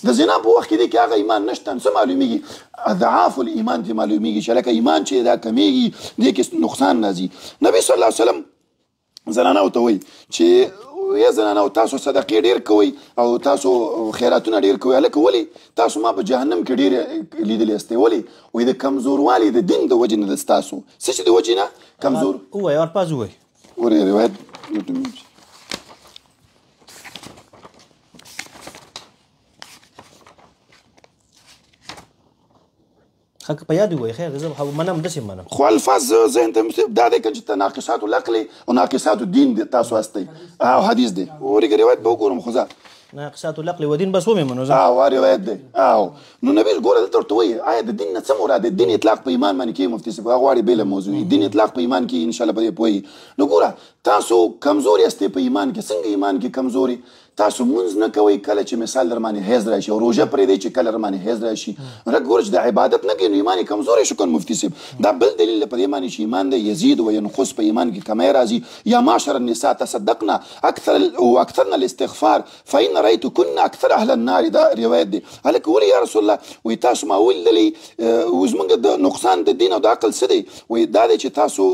د زنا په وخت کې دی کې هغه ایمان نشته څه معلومیږي اضعاف الایمان ته معلومیږي چې لکه ایمان چې دا کمیږي دې کې نقصان راځي نبی صلی الله علیه وسلم زنانو ته وایي چې یا زنانو تاسو صدقې ډېر کوئ او تاسو خیراتونه ډېر کوئ هلکه ولې تاسو ما په جهنم کې ډېر لیدلې استئ ولې وایي د کمزوروالي د دین د وجې نه ده ستاسو څه چې د وجې نه کمزور ووایه ورپاز ووایه ورې روایت حق په یاد ووایه خیر زه منم داسې منم خو الفاظ ذهن ته دا دی که چې ناقصات العقل او ناقصات الدین تاسو هستئ او حدیث دی ورېږه روایت به وګورم خو زه ناقصات العقل ودین بس ومې منو زه روایت دی نو نبی ګوره دلته ورته وایي آیا د دین نه څه مراد دی دین اطلاق په ایمان باندې کوي مفتي صاحب هغه غواړي بېله موضوع دین اطلاق په ایمان کې انشاءالله به دې پوهیږي نو ګوره تاسو کمزوري یاستئ په ایمان کې څنګه ایمان کې کمزوري تاسو مونځ نه کوئ کله چې مثال در باندې حیض راشي او روژه پرېږدئ چې کله در باندې حیض راشي ګوره چې د عبادت نه کوي نو ایمان یې کمزوری شو که مفتي صاحب دا بل دلیل دی په دې باندې چې ایمان دی یزید و ینقص په ایمان کې کمی راځي یا معشر النساء تصدقنا اکثرنا الاستغفار فإن رأيتكن اکثر اهل النار دا روایت دی هلکه ولې یا رسول الله وایي تاسو ما ولیدلې زموږ د نقصان د دین او د عقل څه دی وایي دا دی چې تاسو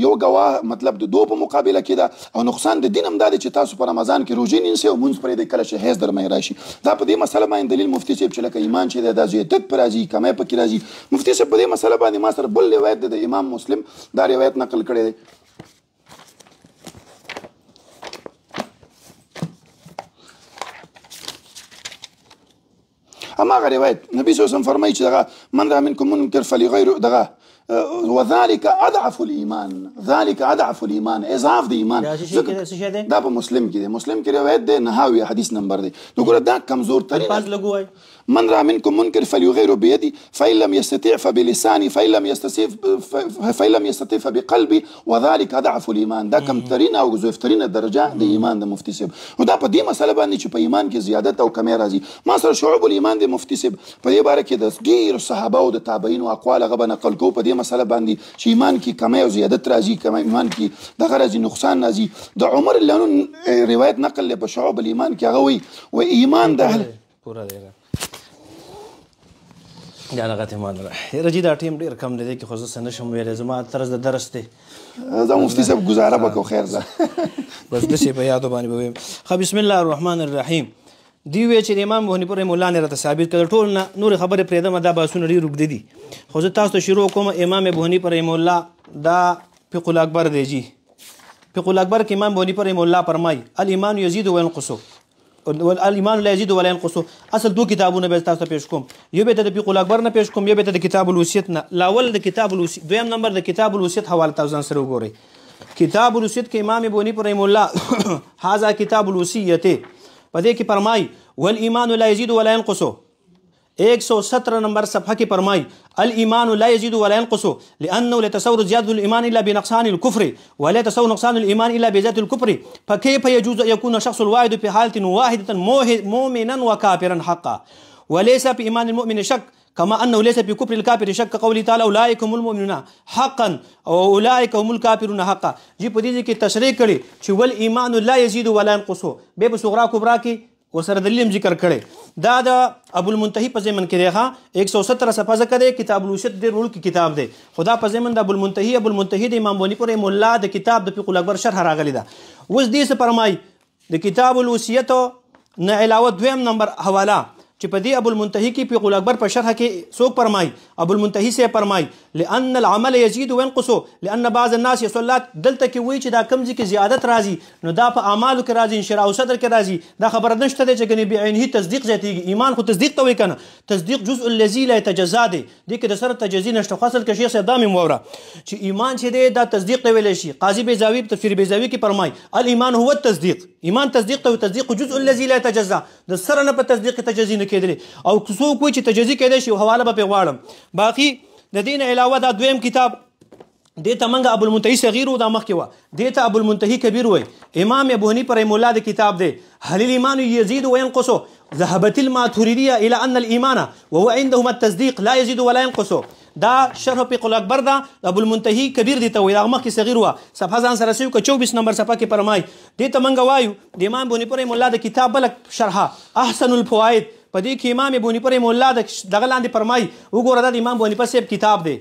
یو ګواه مطلب د دو په مقابله کې ده او نقصان د دین هم دا دی چې تاسو په رمضان کې روژې نیسئ او مونځ پرېږدئ کله چې حیض در باندې راشي دا په دې مسله باندې دلیل مفتي صاحب چې لکه ایمان چې دی دا زیادت پې راځي کمی پکې راځي مفتي صاحب په دې مسله باندې ما سره بل روایت دی د امام مسلم دا روایت نقل کړی دی هماغه روایت نبی صلی الله علیه وسلم فرمایي چې دغه من را منکم منکر فلیغیرو دغه وذلك اضعف الايمان ذلك اضعف الايمان اضعاف د ایمان دا په مسلم کې دی مسلم کې روایت دی نهاوی حدیث نمبر دی نو ګوره دا کمزور ترین من را منکم منکر فلیغیرو بیدی فإن لم یستطع فبلسانی فإن لم یستطع فبقلبی وذلك اضعف الايمان دا کم ترین او ضعیف ترین درجه د ایمان د مفتی صاحب نو دا په دې مسله باندې چې په ایمان کې زیادت او کمی راځي ما سره شعب الایمان د مفتی صاحب په دې باره کې د ډېرو صحابه او د تابعین او اقوال هغه به نقل کوو په دې مسله باندې چې ایمان کې کمی او زیادت راځي کمی ایمان کې دغه راځي نقصان راځي د عمر لنون روایت نقل له په شعب الایمان کې هغه وایي و ایمان د پورا دی یا لغت ایمان رجی دا ټیم ډېر کم دی کې خو زه څه نشم ویلی زما طرز د درس دی دا مفتي صاحب ګزاره به کوو خیر ده بس داسې په یادو باندې به ویم ښه بسم الله الرحمن الرحیم دی وی چې د امام ابو حنیفه رحمه الله نه راته ثابت کړه ټول نه نورې خبرې پرېږدم دا بحثونه ډېر اوږده دي خو زه تاسو ته شروع کوم امام ابو حنیفه رحمه الله دا فقه الاکبر دی جی فقه الاکبر کې امام ابو حنیفه رحمه الله فرمایي الایمان یزید وینقص الایمان لا یزید ولا ینقص اصل دو کتابونه به تاسو ته پیش کوم یو به د فقه الاکبر نه پیش کوم یو به د کتاب الوصیت نه لاول د کتاب الوصیت دویم نمبر د کتاب الوصیت حواله تاسو ځان سره وګورئ کتاب الوصیت کې امام ابو حنیفه رحمه الله هذا کتاب الوصیت په دې کې فرمایي والایمان لا یزید ولا ینقص 117 نمبر صفحه کې فرمایي الایمان لا یزید ولا ینقص لانه لا يتصور زياده الايمان الا بنقصان الكفر ولا يتصور نقصان الايمان الا بزياده الكفر فكيف يجوز ان يكون الشخص الواحد في حاله واحده مؤمنا وكافرا حقا وليس في ايمان المؤمن شك كما انه ليس في كفر الكافر شك قوله تعالى اولئك هم المؤمنون حقا واولئك هم الكافرون حقا جی په دې کې تشریح کړي چې ول ایمان لا یزید ولا ينقص به صغرا کبرا کې ورسره دلیل ذکر کړي دا د ابو المنتهی په ضمن کې دی 117 صفحه ذکر دی کتاب الوصیت ډېر وړوکی کتاب دی خدا په ضمن د ابو المنتهی د امام بونی پر مولا د کتاب د فقه الاکبر شرح راغلی ده اوس دې څه فرمایي د کتاب الوصیت نه علاوه دویم نمبر حواله چې په دې ابو المنتهی کې فقه الاکبر په شرح کې څوک فرمایي ابو المنتهی سے فرمایي لان العمل يزيد وينقص لان بعض الناس يصلات دلته کې وایي چې دا کمزې کې زیادت راځي نو دا په اعمالو کې راځي انشراح او صدر کې راځي دا خبره نشته دی چې ګنې بعینه تصدیق زیاتېږي ایمان خو تصدیق ته وایي که نه تصدیق جزء الذي لا يتجزا دی دې کې د سره تجزي نشته خو اصل کې شیخ صاحب دا مې واوره چې ایمان چې دی دا تصدیق ته ویلی شي قاضي بیضاوي په تفسیر بیضاوي کې فرمایي الایمان هو التصدیق ایمان تصدیق ته تصدیق جزء الذي لا يتجزا د سره نه په تصدیق کې تجزي نه کېدلی او څوک وایي چې تجزي کېدی شي حواله به پرې غواړم باقي د دې نه علاوه دا دویم کتاب دې ته منګه ابوالمنتهي صغیر و دا مخکې وه دې ته ابوالمنتهي کبیر وایي امام ابو حنیفه رحمه الله د کتاب دی هل الایمان یزید وینقص ذهبت الماتریدیه الى ان الايمان وهو عندهم التصدیق لا يزيد ولا ينقص دا شرح فقه الاکبر دا ابوالمنتهي کبیر دی ته وایي هغه مخکې صغیر وه صفحه ځان سره سوي که 24 نمبر صفحه کې فرمایي دې ته منګه وایو د امام ابو حنیفه رحمه الله د کتاب بله شرحه احسن الفواید په دې کې امام ابو حنیفه رحمه الله دغه لاندې فرمایي وګوره دا د امام ابو حنیفه صاحب کتاب دی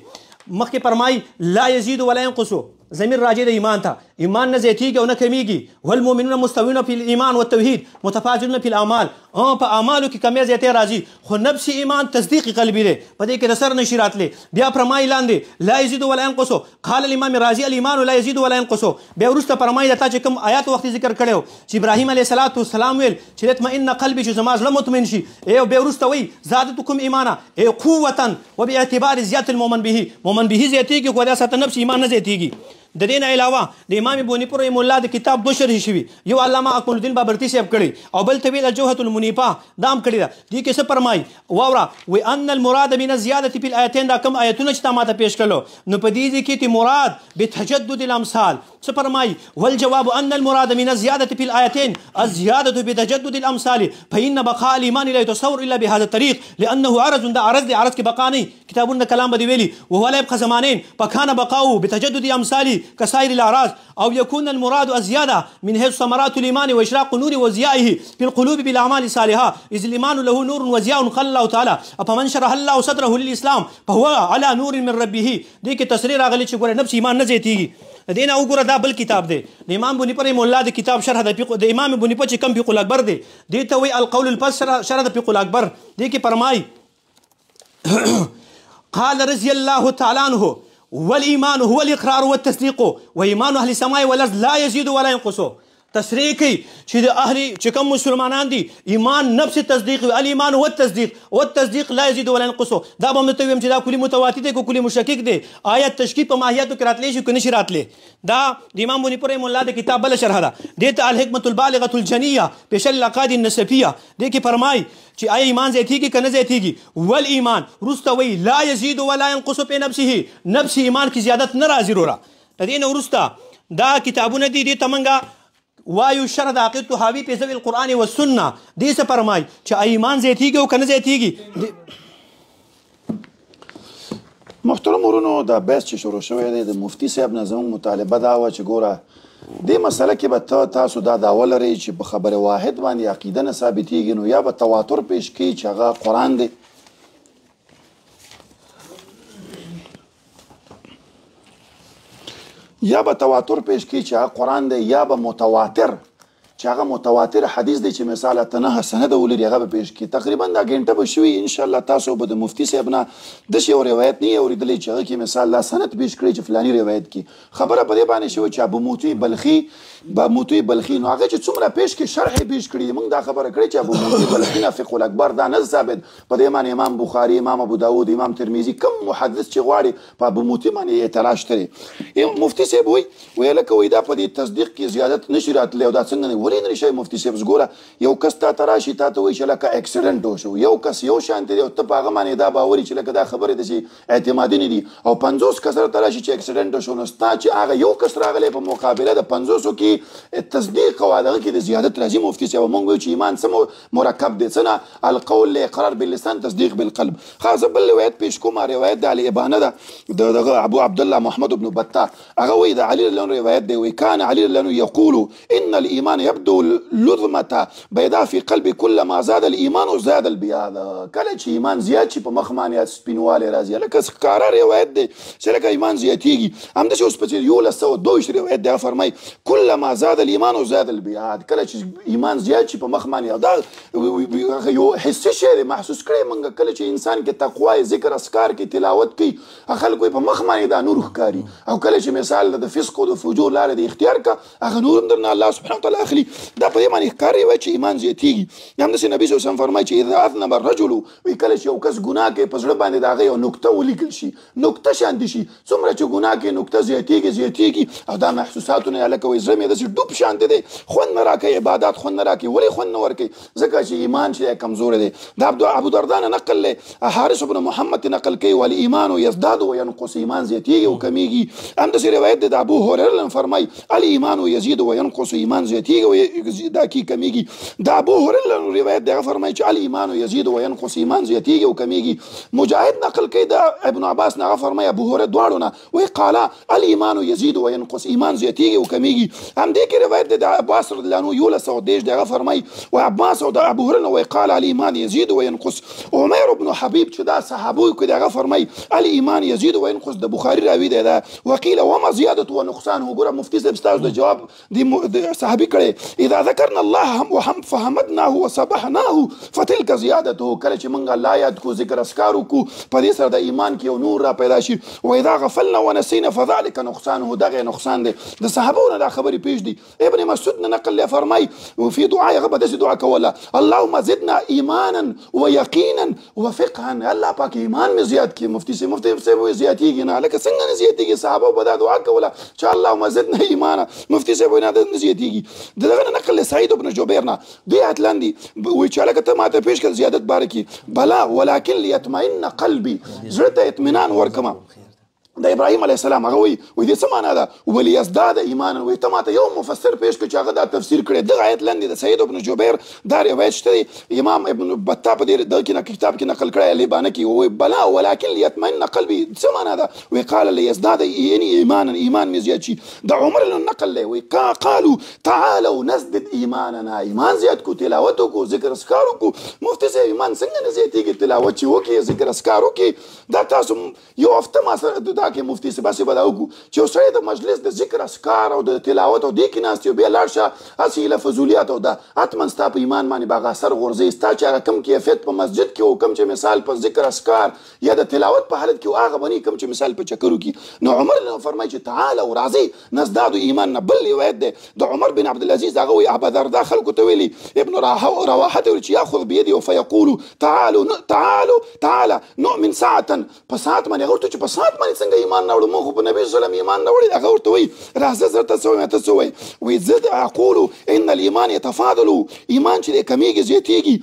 مخکې فرمایي لا یزید ولا ینقص ضمیر راجع د ایمان ته ایمان نه زیاتیږي او نه کمیږي والمؤمنون مستوون فی الايمان والتوحید متفاضلون فی الاعمال په اعمالو کې کمی زیاتې راځي خو نفس ایمان تصدیق قلبي دی په دې کې د سر نشي راتلی بیا فرمایي لاندې لا یزید ولا ینقص قال الامام رازی الايمان لا یزید ولا ینقص بیا وروسته فرمایي دا چې کوم آیات وخت ذکر کړو چې ابراهیم علیه السلام ویل چې اطمئن قلبي چې زما زړه مطمئن شي بیا وروسته وایي زادتکم ایمانا قوة وباعتبار زیات المؤمن به مؤمن به زیاتیږي خو دا ساته نفس ایمان نه زیاتیږي د دې نه علاوه د امام ابو حنیفه رحمه الله د کتاب 2 شرح شوي یو علامه اکمل الدین بابرتی صاحب کړي او بل طویل الجوهة المنیفه دا هم کړي ده دې کې څه فرمایي واوره وی ان المراد من الزیادة فی الآیتین دا کوم آیتونه چې تا ماته پیش کړلو نو په دې کې مراد بتجدد الامثال څه فرمایي والجواب ان المراد من الزیادة فی الآیتین الزیادة بتجدد الامثال فإن بقاء الإيمان لا يتصور إلا بهذا الطريق لأنه عرض دا عرض دی عرض کې بقا نه کتابونه کلام به دی ویلي وهو لا يبقى زمانين فكان بقاؤه بتجدد امثاله كسائر الأعراض أو يكون المراد الزيادة من حيث ثمرات الإيمان وإشراق نور وزيائه في القلوب بالأعمال الصالحة إذ الإيمان له نور وزياء قال الله تعالى أفمن شرح الله صدره للإسلام فهو على نور من ربه دې کې تصریح راغلی چې ګوره نفس ایمان نه زیاتیږي دې نه وګوره دا بل کتاب دی د امام ابو حنیفه رحمه الله د کتاب شرح د امام ابو حنیفه چې کوم فقه الاکبر دی دې ته وایي القول الفصل شرح د فقه الاکبر دې کې فرمایي قال رضي الله تعالى عنه والإيمان هو الإقرار والتصديق وإيمان أهل السماء والأرض لا يزيد ولا ينقص تصریح کوي چې د اهل چې کوم مسلمانان دي ایمان نفس تصدیق الايمان والتصدیق لا يزيد ولا ينقص دا به مته ویم چې دا کلی متواتر دی کو کلی مشکک دی آیت تشکیک په ماهیت کې راتلی شي کني شي راتلی دا د امام ابو حنیفه رحمه الله د کتاب بل شرح ده دته الحکمت البالغه الجنیه بشل العقائد النسفیه د کې فرمای چې آیا ایمان زیاتیږي کنه زیاتیږي والایمان رستوي لا يزيد ولا ينقص په نفس ایمان کی زیادت نه راځي وروره د دې نه ورسته دا کتابونه دي د تمنګه وایو شرح د عقیدت حاوی په ذوی القرآن و سنه دې څه فرمای چې ایمان زیاتیږي او کنه زیاتیږي محترم ورونو دا بحث چې شروع شوی دی د مفتی صاحب نه زموږ مطالبه دا وه چې ګوره دې مسله کې به تاسو دا دعوه لرئ چې په خبر واحد باندې عقیده نه ثابتېږي نو یا به تواتر پیش کړي چې هغه قرآن دی یا به تواتر پیش کی چې هغه قرآن دی یا به متواتر چې هغه متواتر حدیث دی چې مثال اتنه سند ولري هغه به پیش کی تقریبا دا غنټه به شوي ان شاء الله تاسو به د مفتی صاحب نه داسې یو روایت نه اورېدلی چې هغه کې مثال لا سند پیش کړی چې فلاني روایت کې خبره په دې باندې شوې چې ابو موتی بلخي نو هغه چې څومره پیش کې شرح پیش کړي موږ دا خبره کړې چې ابو موتی بلخي نه فقه الاکبر دا نه ثابت په دې باندې امام بخاري امام ابو داود امام ترمذي کوم محدث چې غواړي په ابو موتی باندې اعتراض کړي مفتی صاحب وایي لکه وایي دا په دې تصدیق کې زیادت نشي راتلی او دا څنګه ولې نه شي مفتی صاحب ګوره یو کس تا ته راشي تا ته وایي چې لکه اکسیډنټ وشو یو کس یو شانتې دی او ته په هغه باندې دا باوري چې لکه دا خبرې داسې اعتمادي نه دي او 50 کس راته راشي چې اکسیډنټ وشو نو ستا چې هغه یو کس راغلی په مقابله د 500 کې تصدیق او هغه کې د زیادت راځي مفتی صاحب موږ وایو چې ایمان څه مرکب دی څه نه القول الاقرار باللسان تصدیق بالقلب خاصه بل روایت پیش کوم روایت د علی ابانه ده د ابو عبد الله محمد بن بطه هغه وایي د علي رضی روایت دی وایي كان علي رضی يقول ان الايمان يبدو لظمه بيضاء في قلب كلما زاد الايمان زاد البياض کله چې ایمان زیات شي په مخ باندې سپینوالی راځي لکه ښکاره روایت دی چې لکه ایمان زیاتیږي همداسې اوس په 1122 روایت دی فرمایي كلما زاد الايمان زاد البياض کله چې ایمان زیات شي په مخ باندې دا یو حسي شی دی محسوس کړی موږ کله چې انسان کې تقوا ذکر اسکار کې تلاوت کوي خلکو په مخ باندې دا نور ښکاري او کله چې مثال د فسق او د فجور لاره د اختیار کا هغه نور هم درنه الله سبحانه وتعالی اخلي دا په دې باندې ښکاري وایي چې ایمان زیاتېږي. همداسې نبي صلی الله علیه وسلم فرمایي چې اذا اذنب الرجل وایي کله چې یو کس ګناه کوي په زړه باندې د هغه یو نکته ولیکل شي نکته شانتې شي څومره چې ګناه کوي نکته زیاتېږي او دا محسوساتونه یې لکه وایي زړه مې داسې ډوب شانتې دی خوند نه راکوي عبادات خوند نه راکوي ولې خوند نه ورکوي ځکه چې ایمان چې دی کمزوری دی. دا ابو دردا نه نقل دی حارث بن محمد نقل کوي والایمان یزداد وینقص ایمان زیاتېږي او کمیږي. همداسې روایت دی د ابو هریره فرمایي الایمان یزید وینقص ایمان زیاتېږي او دا کی کمیږي. د ابو هریره روایت دی هغه فرمایي چې الایمان یزید وینقص ایمان زیاتېږي او کمیږي. مجاهد نقل کوي د ابن عباس نه هغه فرمایي ابو هریره دواړو نه وایي قال الایمان یزید وینقص ایمان زیاتېږي او کمیږي. همدې کې روایت دی د عباس رضی الله عنه 1110 دی هغه فرمایي و عباس او د ابو هریره وایي قال الایمان یزید وینقص. عمر بن حبیب چې دا صحابوي کې هغه فرمایي الایمان یزید وینقص. د بخاري راوي دی دا وقیل وما زیادة ونقصان. وګوره مفتي صاحب ستاسو د جواب د صحابي کړی اذا ذکرنا الله فحمدناه وسبحناه فتلك زیادته. کله چې موږ الله یاد کو ذکر اسکار وکړو په دې سره د ایمان کې یو نور را پیدا شي. و اذا غفلنا ونسينا فذلك نقصانه. دغه نقصان دی. د صحابو نه دا خبرې پیش دي. ابن مسعود نه نقل له فرمای وفي دعاء هغه داسې دعا کوله اللهم زدنا ایمانا ويقینا وفقها. الله پاک ایمان مې زیات کړي. مفتي صاحب زیاتېږي نه لکه څنګه نه زیاتېږي صحابه به دا دعا کوله چې اللهم زدنا ایمانا. مفتي صاحب وایي نه زیاتېږي. دغه نه نقل سعید بن جبیر نه دوی آیت لاندې وایي چې هلکه ته ماته پیش کړه زیادت باره کې بلا ولکن لیطمئن قلبي زړه ته اطمینان ورکمه. د ابراهیم علیه السلام هغه وایي دې څه معنا ده ولیزداد ایمانا. وایي ته ماته یو مفسر پیش کړه چې هغه دا تفسیر کړی. دغه آیت لاندې د سعید بن جبیر دا روایت شته دی. امام ابن بطه په دې دغه کې کتاب کې نقل کړی لیبانه کې وایي بلا ولکن لیطمئن قلبي څه معنا ده وایي قال لیزداد ایمانا ایمان مې زیات شي. د عمر نقل دی وایي قالوا تعالوا نزدد ایماننا ایمان زیات کو تلاوت وکړو ذکر اسکار وکړو. مفتي صاحب ایمان څنګه نه زیاتېږي تلاوت چې وکړي ذکر اسکار وکړي. دا تاسو یو هفته ما سره کې مفتي صاحب باسي بدا وکړو چې یو سړی د مجلس د ذکر اسکار او د تلاوت او دې کې ناست یو بیا لاړ شه هسې له فضولیات او دا حتما ستا په ایمان باندې به هغه اثر غورځوي. ستا چې هغه کوم کیفیت په مسجد کې او کوم چې مثال په ذکر اسکار یا د تلاوت په حالت کې هغه بني کوم چې مثال په چکرو کې. نو عمر فرمایي چې تعالی او راځي نزداد ایمان نه. بل روایت دی د عمر بن عبد العزيز هغه وایي ابا دردا خلکو ته ویلي ابن رواحه ته ویلي چې یاخذ بيدي فيقول تعالوا نؤمن ساعه په ساعت باندې هغه ورته چې په ساعت باندې څنګه ایمان نه وړو موږ په نبي صلی الله علیه وسلم ایمان نه وړی. هغه ورته وایي راځه زه ته څه وایم ته څه وایي وایي زه اقول ان الايمان يتفاضل. ایمان چې دی کمیږي زیاتېږي.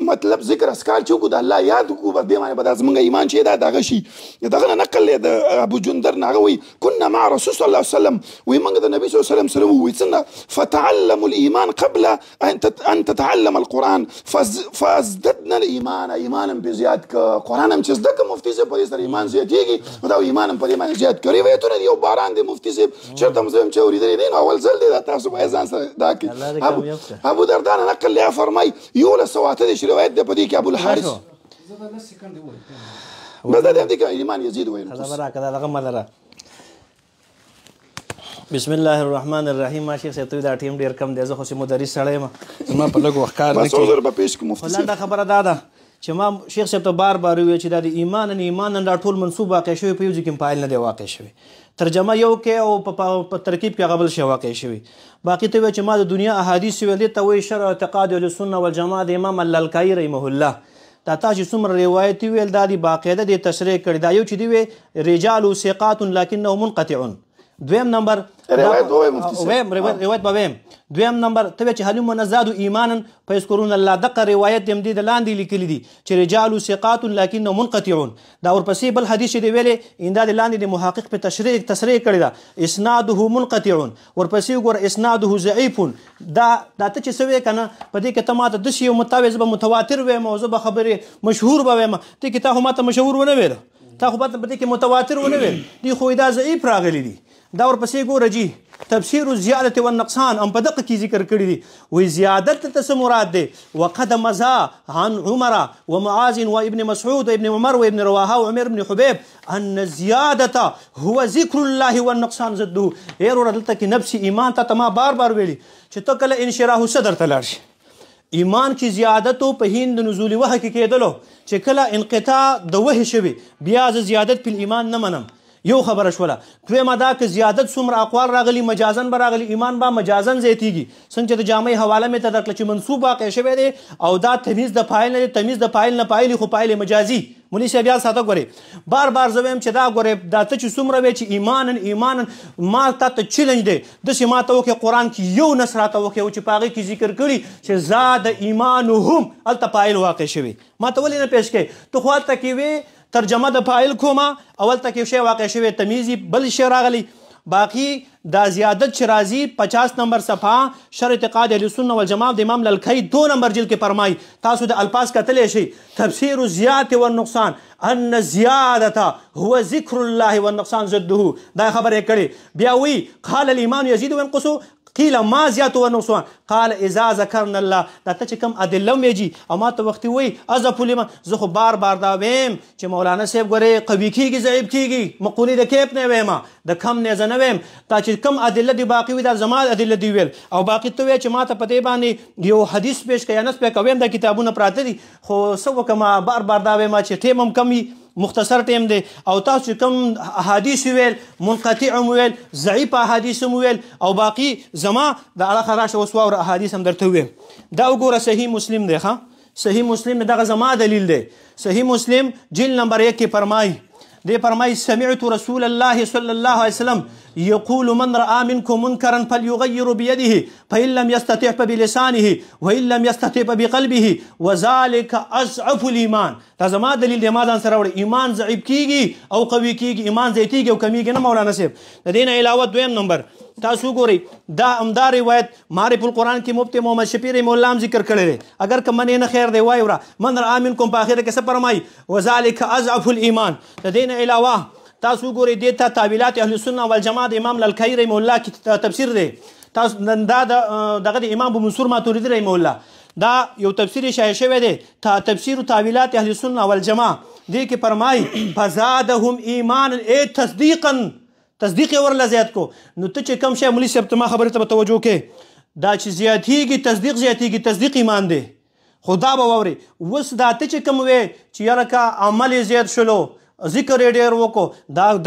مطلب ذکر اسکار چې وکړو د الله یاد وکړو په دې باندې به دا زموږ ایمان چې دا دغه شي. دغه نه نقل دی د ابو جندر نه هغه وایي كنا مع رسول صلی الله علیه وسلم وایي موږ د نبي صلی الله علیه وسلم سره وایي څنګه فتعلموا الايمان قبل ان تتعلم القرآن فازددنا الايمان. ایمان هم پې زیات که قرآن هم چې زده که مفتي صاحب په دې سره ایمان زیاتېږي. دا ایمان هم په دې باندې زیات کړي. روایتونه دي یو باران دی مفتي صاحب چېرته مو زه هم چې اورېدلی دی نو اول ځل دی دا تاسو باید ځان سره دا کړي. ابو دردا نه نقل دی فرمایي 1128 روایت دی په دې کې ابو الحارث بس دا دی که ایمان یزید وینقص. بسم الله الرحمن الرحیم. ما شیخ صاحب ته دا ټیم ډېر کم دی زه خو چې مدرس سړی یم زما په لږ وخت کار نه کوي. بس عذر به پیش کړو مفتي صاحب. لنډه خبره دا ده چې ما شیخ صاحب ته بار بار وویل چې دا د ایمان دا ټول منصوب واقع شوی په یو ځای کې فاعل نه دی واقع شوی. ترجمه یو کې او په ترکیب کې هغه بل شی واقع شوی. باقي ته وایي چې ما د دنیا احادیث ویلې ته وایي شرع اعتقاد اهلسنه والجماعه د امام اللالکایي رحمه الله. دا تا چې څومره روایت ویل دا د باقاعده د تشریح کړي. دا یو چې دی وی رجال ثقات لکنه منقطع. دویم نمبر روایت به ویم. دویم نمبر ته چې هلم نزداد ایمانا فیذکرون الله. دغه روایت هم دې د لاندې لیکلي دي چې رجال ثقات لکنه منقطعون. دا ورپسې بل حدیث چې دی ویلې اندا د لاندې د محقق په تصریح کړی دا اسناده منقطعون. ورپسې وګوره اسناده ضعیف. دا ته چې څه وی کنه په دې کې ته ماته داسې یو متاوز به متواتر ویم او زه به خبرې مشهور به ویم. ته کې تا خو ماته مشهور ونه ویل تا خو په دې کې متواتر ونه ویل دي خو دا ضعیف راغلی دي. دا ورپسې ګوره جی تفسیر الزیادة والنقصان هم په دقه کې ذکر کړي دي. وایي زیادت ته څه مراد دی وقد مضى عن عمر ومعاذ وابن مسعود وابن عمر وابن رواحه وعمر بن حبيب ان الزیادة هو ذکر الله والنقصان ضده. هیر وروره دلته کې نفس ایمان ته ما بار بار ویلي چې ته کله انشراح صدر ته لاړ شي ایمان چې زیادتو په هین د نزول وحی کې کېدلو چې کله انقطاع د وحی شوي بیا زه زیادت په ایمان نه منم یو خبره شوله. دویمه دا که زیادت څومره اقوال راغلي مجازن به راغلي ایمان به مجازن زیاتیږي. څنګه چې د جامع حواله مې ته درکړه چې منصوب واقع شوی دی او دا تمیز د فاعل نه دی، تمیز د فاعل نه فاعل خو فاعل مجازي. مولوي صاحب یاد ساته ګورې بار بار زه وایم چې دا ګورې دا ته چې څومره وی چې ایمانا ما تا ته چیلنج دی داسې ما ته وکړې قرآن کې یو نص راته وکړې چې په هغې کې ذکر کړي چې زاد ایمانهم هلته فاعل واقع شوي. ما ته ولې نه پیش کوې؟ ته خو هلته کې وې ترجمه د فاعل کومه او هلته کې شی واقع شوی تمیزي بل شی راغلی. باقی دا زیادت چې راځي 50 نمبر صفحه شرح اعتقاد اهل سنت والجماعت د امام للکي 2 نمبر جلد کې فرمایي. تاسو د الفاظ کتلی شئ تفسیر الزیادة والنقصان ان الزیادة هو ذکر الله والنقصان ضده دا خبره کړې. بیا وی قال الايمان يزيد وينقص قیل ما زیات و نقصان قال اذا ذکرنا الله. دا ته چې کوم ادله میجي او ما ته وختي وی اضف لمن زه خو بار بار دا ویم چې مولانا صاحب ګورې قوي کیږي ضعیف کیږي مقولې د کیپ نه ویم د کم نه زه نه ویم تا چې کوم ادله دی باقي وي دا زما ادله دی ویل او باقي ته وی چې ما ته په دې باندې یو حدیث پیش کړي یا نس پې کوم د کتابونه پراته دي خو څه وکړم بار بار دا ویم چې ټیم هم کم وي مختصر ټیم دی او تاسو کوم احادیث ویل منقطع ویل ضعیف احادیث ویل او باقي زما د اړه راشه اوس واوره احادیث هم درته ویم. دا وګوره صحیح مسلم دی صحیح مسلم دغه زما دلیل دی. صحیح مسلم جلد نمبر 1 کې فرمایي سمعت رسول الله صلی الله علیه وسلم يقول من رأى منكم منكرا فليغير بيده فإن لم يستطع فبلسانه وإن لم يستطع بقلبه وذلك أضعف الإيمان. دا زما دلیل دی ما ځان سره وړي ایمان ضعیف کیږي او قوي کیږي ایمان زیاتیږي او کمیږي نه مولانا صاحب. د دې نه علاوه دویم نمبر تاسو ګورئ دا عمده روایت معرف القرآن کې مفتی محمد شفیع رحمه الله هم ذکر کړی دی. اگر که منې نه خیر دی وایي وره من رأى منکم په آخره کې څه فرمایي وذلك أضعف الإيمان. د دې نه علاوه تاسو ګورئ دې ته تعویلات اهل سنت والجماعت امام للکي رحمه الله کې تفسیر دی. تاسو دا دغه د امام ابو منصور ماتوریدي رحمه الله دا یو تفسیر شایع شوی دی تفسیر تعویلات اهل سنت والجماعت. دې کې فرمایي فزادهم ایمانا تصدیق یې ورله زیات کو. نو ته چې کوم شی مولوي صاحب ته ما خبرې ته به توجه کې دا چې زیاتیږي تصدیق زیاتیږي تصدیق ایمان دی خو دا به واورې اوس دا ته چې کوم وې چې یاره که عمل یې زیات شلو ذکر یې ډېر وکړو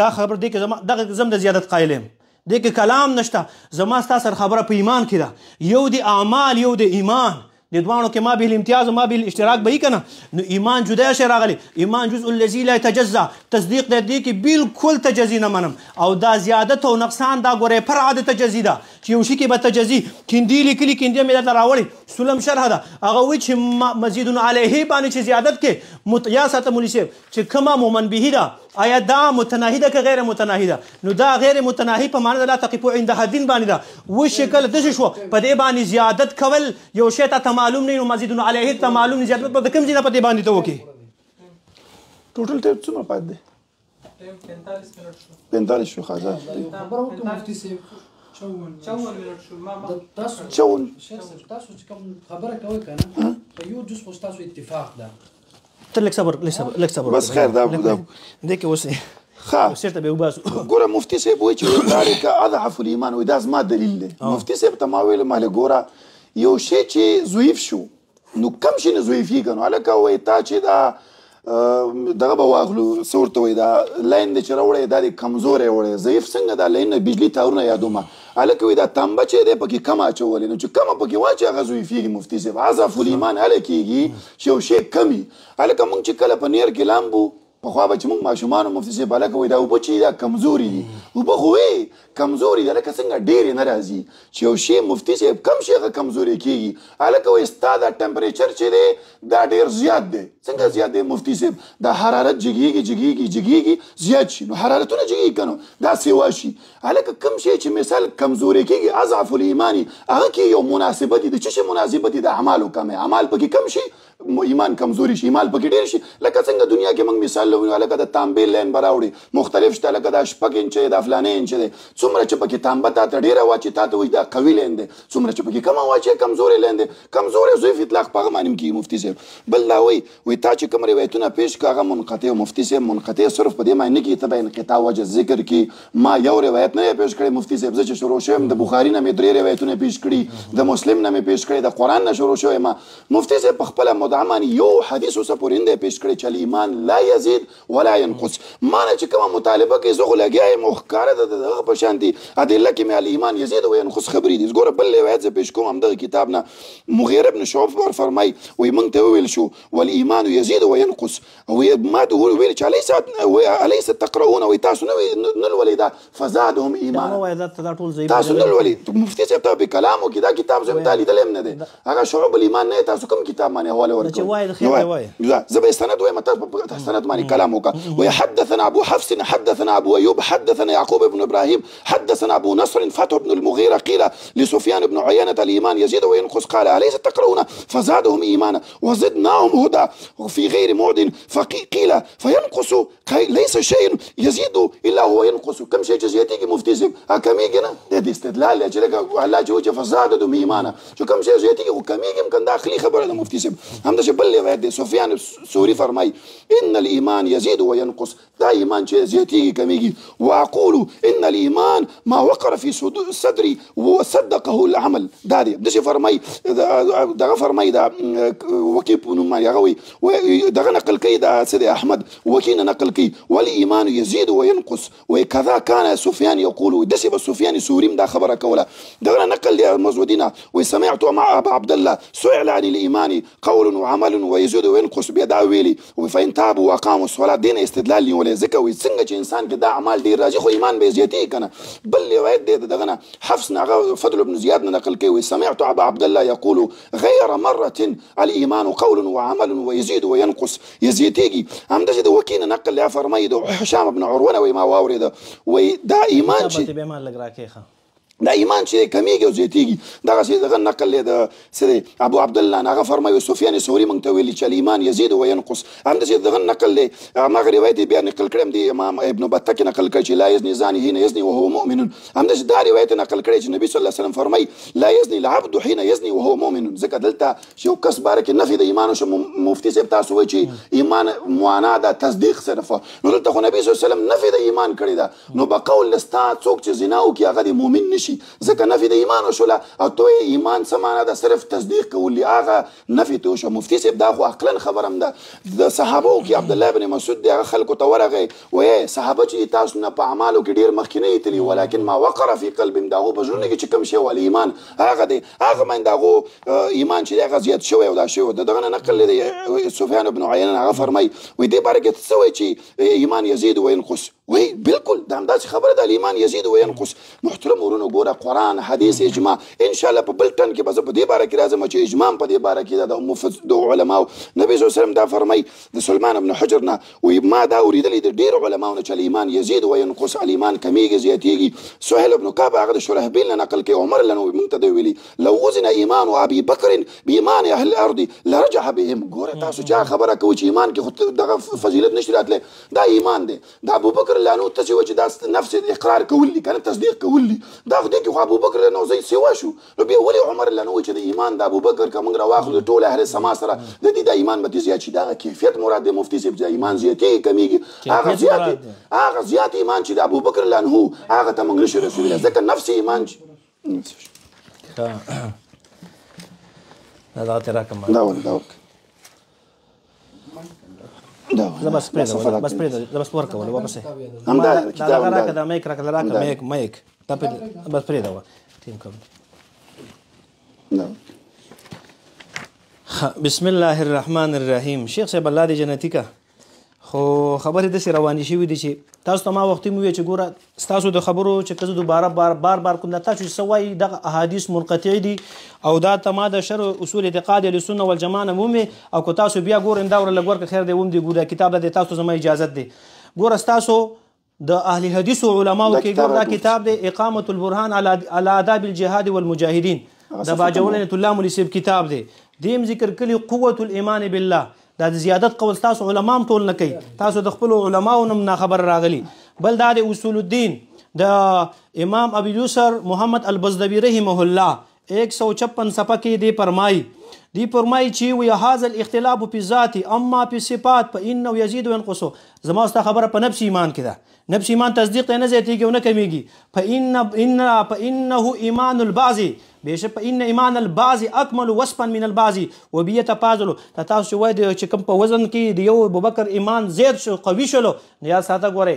دا خبر دی کې دغه زم د زیادت قایل یم دی کې کلام نشته. زما ستا سره خبره په ایمان کې ده یو د اعمال یو د ایمان د دواړو کې ما به الامتیاز ما به الاشتراک به کنه. نو ایمان جدا شی راغلی ایمان جزء الذي لا يتجزا تصدیق د دې کې بالکل تجزی نه منم او دا زیادت او نقصان دا ګورې فرع د تجزی ده چې یو شي کې به تجزی کیندی لیکلي کیندی مې درته راوړي سلم شرح ده هغه وایي چې مزید علیه باندې چې زیادت کې یا ساته مولوي صاحب چې کومه مومن به ده آیا دا متناهی ده که غیر متناهی ده؟ نو دا غیر متناهی په معنی د لا تقفو عند حدین باندې ده. و شکل داسې شو په دې باندې زیادت کول یو شی ته معلوم نه نو مزید علیه ته معلوم نه زیادت په کوم ځای په دې باندې ته وکړي. ټوټل ټایم څومره پاتې دی؟ 45 منټ شو. 45 شو خازه خبره وکړه مفتي صاحب 54 منټ شو. ما تاسو چې کوم خبره کوي کنه په یو جز خو تاسو اتفاق ده ته لږ صبر بس خیر دا دې کې اوس ښه سرته به وباسو. ګوره مفتي صاحب وایي چې ذلک اضعف الايمان وایي دا زما دلیل دی. مفتي صاحب ته ما ویل مالې ګوره یو شی چې ضعیف شو نو کم شي نه ضعیفېږي نو هلکه وایي تا چې دا دغه به واخلو څه ورته وایي دا لاین دی چې راوړی دا د کمزوری وړی ضعیف څنګه دا لاین نه بجلي تارونه یادومه هلکه وایي دا تنبه چې دی پکې کم اچولې نو چې کمه پکې واچي هغه ضعیفېږي مفتي صاحب اضعف الايمان هله کېږي چې یو شی کم وي هلکه مونږ چې کله په نیر کې لامبو پخوا به چې مونږ ماشومانو مفتي صاحب هلکه وایي دا اوبه چې دا کمزوري دي اوبه خو وي کمزوري دي هلکه څنګه ډېرې نه راځي چې یو شی مفتي صاحب کم شي هغه کمزوري کېږي هلکه وایي ستا دا ټمپریچر چې دی دا ډېر زیات دی څنګه زیات دی مفتي صاحب دا حرارت جګېږي زیات شي نو حرارتونه جګېږي که نو دا سیوا شي هلکه کم شی چې مثال کمزوري کېږي اضعف الايمان هغه کې یو مناسبت دي د څه شي مناسبت دي د اعمالو کم اعمال پکې کم شي ایمان کمزوري شي ایمان پکې ډېر شي لکه څنګه دنیا کې موږ مثال لرو لکه د تانبې لین به راوړي مختلف شته لکه دا 6 انچ دی دا فلانې انچ دی څومره چې پکې تانبه تا ته ډېره واچي تا ته وایي دا قوي لین دی څومره چې پکې کمه واچي کمزوري لین دی کمزوري ضعیف اطلاق په هغه معنی هم کېږي مفتي صاحب. بل دا وایي تا چې کوم روایتونه پیش کړه هغه منقطع مفتي صاحب منقطع صرف په دې معنی نه کېږي ته به انقطاع وجه ذکر کړي ما یو روایت نه پیش کړی مفتي صاحب زه چې شروع شویم د بخاري نه مې 3 روایتونه پیش کړي د مسلم نه مې پیش کړي د قرآن نه شروع شوی ما مفتي صاحب په خپله مدعا باندې یو حدیث اوسه پورې نه دی پیش کړی چې الایمان لا یزید يزيد ولا ينقص. معنی چې کومه مطالبه کوي زه خو لګیا یم او ښکاره ده د هغه په شان دي ادله کې مې الایمان یزید وینقص خبرې دي. ګوره بل روایت زه پیش کوم همدغه کتاب نه. مغیره بن شعبه فرمایي وایي موږ ته وویل شو والایمان یزید وینقص او ما ته وویل چې الیس تقرؤون وایي تاسو نه لولئ دا فزادهم ایمانا تاسو نه لولئ. مفتي صاحب ته په کلام وکړي دا کتاب زه تا لیدلی هم نه دی هغه شعب الایمان نه تاسو کوم کتاب باندې حواله ورکوئ زه به سند وایم تاسو په سند باندې كلام ويحدثنا أبو حفص حدثنا أبو أيوب حدثنا يعقوب بن إبراهيم حدثنا أبو نصر فتح بن المغيرة قيل لسفيان بن عيينة الإيمان يزيد وينقص قال أليس تقرؤون فزادهم إيمانا وزدناهم هدى في غير معد فقيل فينقص ليس شيء يزيد إلا هو ينقص. كم شيء جزيتي مفتي سب كميجنا ده استدلال الله جوجه فزادهم إيمانا شو كم شيء جزيتي وكميجم كان داخلي خبر مفتي سب هم ده شبل سفيان السوري فرماي إن الإيمان يزيد وينقص دا إيمان شيء زيتي كميجي وأقول إن الإيمان ما وقر في صدري وصدقه العمل دادي دشي فرماي دا فرماي دا وكيب نما يغوي دا نقل كي دا سيدي أحمد وكينا نقل كي والإيمان يزيد وينقص وكذا كان سفيان يقول دشي بسفيان سوريم دا خبرك ولا دا نقل يا مزودين وسمعت مع أبا عبد الله سئل عن الإيمان قول وعمل ويزيد وينقص بيدا ويلي فإن تابوا وأقاموا الصلاة دين استدلال ولا ذکر وي څنګه چې انسان کې دا اعمال ډیر راځي خو ایمان به زیاتې کنه. بل روایت دی دغه نه حفص نه فضل بن زياد نه نقل کوي سمعت ابا عبد الله يقول غير مرة الايمان قول وعمل ويزيد وينقص يزيديږي. هم د وکیل نقل یا فرمایي د هشام بن عروه وي ما واورید وي دا ایمان چې به ایمان لګ راکې دا ایمان چې کمیږي او زیاتیږي دغه شی دغه نقل دی د سری ابو عبد الله هغه فرمایي سفیان ثوری مونږ ته ویلي چې ایمان یزيد و ينقص. هم د دغه نقل دی هغه روایت بیا نقل کړم دی امام ابن بطه کې نقل کړی چې لا یزني زاني حين یزني وهو مؤمن. هم د دا روایت نقل کړی چې نبی صلی الله علیه وسلم فرمایي لا یزني العبد حين یزني وهو مؤمن. ځکه دلته چې یو کس باره کې نفي د ایمان شو مفتي صاحب تاسو وایي چې ایمان معنا ده تصدیق صرف نو دلته خو نبی صلی الله علیه وسلم نفي د ایمان کړی ده نو بقول لستا څوک چې زنا وکړي هغه د مؤمن نشي ځکه نفي د ایمان وشوله او تو ایمان څه معنا ده صرف تصدیق کول هغه نفي ته وشو. مفتي صاحب دا خو عقلا خبرم ده د صحابو کې عبد الله بن مسعود دغه خلکو ته ورغی وای صحابه چې تاسو نه په اعمالو کې ډیر مخکې نه تللی ولکن ما وقر في قلبهم دغه بزرګ کې چې کوم شی ول ایمان هغه دی هغه من دغه ایمان چې هغه زیات شوی او دا شوی دغه نقل دی سفیان بن عیینه هغه فرمای وای دې باره کې څه وای چې ایمان یزيد و ينقص وای بالکل دا همداسې خبره ده ایمان یزيد و ينقص. محترم ورونو ګوره قرآن حدیث اجماع ان شاء الله په بل ټن کې به زه په دې باره کې راځم چې اجماع په دې باره کې د علماو نبی صلی الله علیه وسلم دا فرمای د سلمان بن حجر نه وای ما دا اوریدلی د ډیر علماو نه چې ایمان یزيد و ينقص ایمان کمیږي زیاتیږي. سهیل بن کعب هغه د شرحبیل نه نقل کوي عمر لنو مونږ ته ویلي لو وزن ایمان ابي بکر بايمان اهل الارض لرجح بهم. ګوره تاسو چې خبره کوي چې ایمان کې دغه فضیلت نشي راتله دا ایمان دی دا ابو بکر لانو ته چې دا نفس اقرار کول دي کنه تصدیق کول دي دا خو دې کې ابو بکر لانو زي سیوا شو نو بیا ولې عمر لانو چې د ایمان د ابو بکر کوم راواخلو ټول اهل سما سره د دې د ایمان به زیات شي دا کیفیت مراد د مفتي صاحب د ایمان زیاتې کمیږي هغه زیات ایمان چې د ابو بکر لانو هغه ته موږ نشو رسول ځکه نفس ایمان دا تراکم دا بس پرېږده بس پرېږده بس ورکوله واپس همدا کتاب راکړه دا میک راکړه راکړه میک دا بس پرېږده ټیم کوم. بسم الله الرحمن الرحیم. شیخ صاحب الله دې جنتي کا خو خبرې داسې روانې شوي دي چې تاسو ته ما وختي مې وویل چې ګوره ستاسو د خبرو چې که زه دوباره بار کوم دا تاسو چې څه وایي دغه احادیث منقطع دي او دا ته ما د شرع اصول اعتقاد اهلسنه والجماعه نه مومې او که تاسو بیا ګورئ دا ورله ګور که خیر دی وم دی ګوره کتاب دی تاسو زما اجازت دی ګوره ستاسو د اهل حدیث علماو کې ګوره دا کتاب دی اقامة البرهان على آداب الجهاد والمجاهدین د باجوړ نعمت الله مولوي صاحب کتاب دی دیم ذکر کړي قوة الایمان بالله دا د زیادت قول تاسو علما هم ټول نه کوي تاسو د خپلو علماو نه ناخبر راغلي. بل دا د اصول الدین د امام ابي یوسر محمد البزدوی رحمه الله 156 صفحه کې دی فرمایي چې وی هذا الاختلاف فی ذات اما فی صفات فانه يزيد وينقص. زما ستا خبره په نفس ایمان کې ده نفس ایمان تصدیق نه زیاتیږي او نه کمیږي. فانه ایمان البعض بېشک ان ایمان البعض اکمل وصفا من البعض وبه يتفاضل. تاسو چې وایي چې کوم په وزن کې د یو ابوبکر ایمان زیات شو قوي شلو نو یاد ساته ګورئ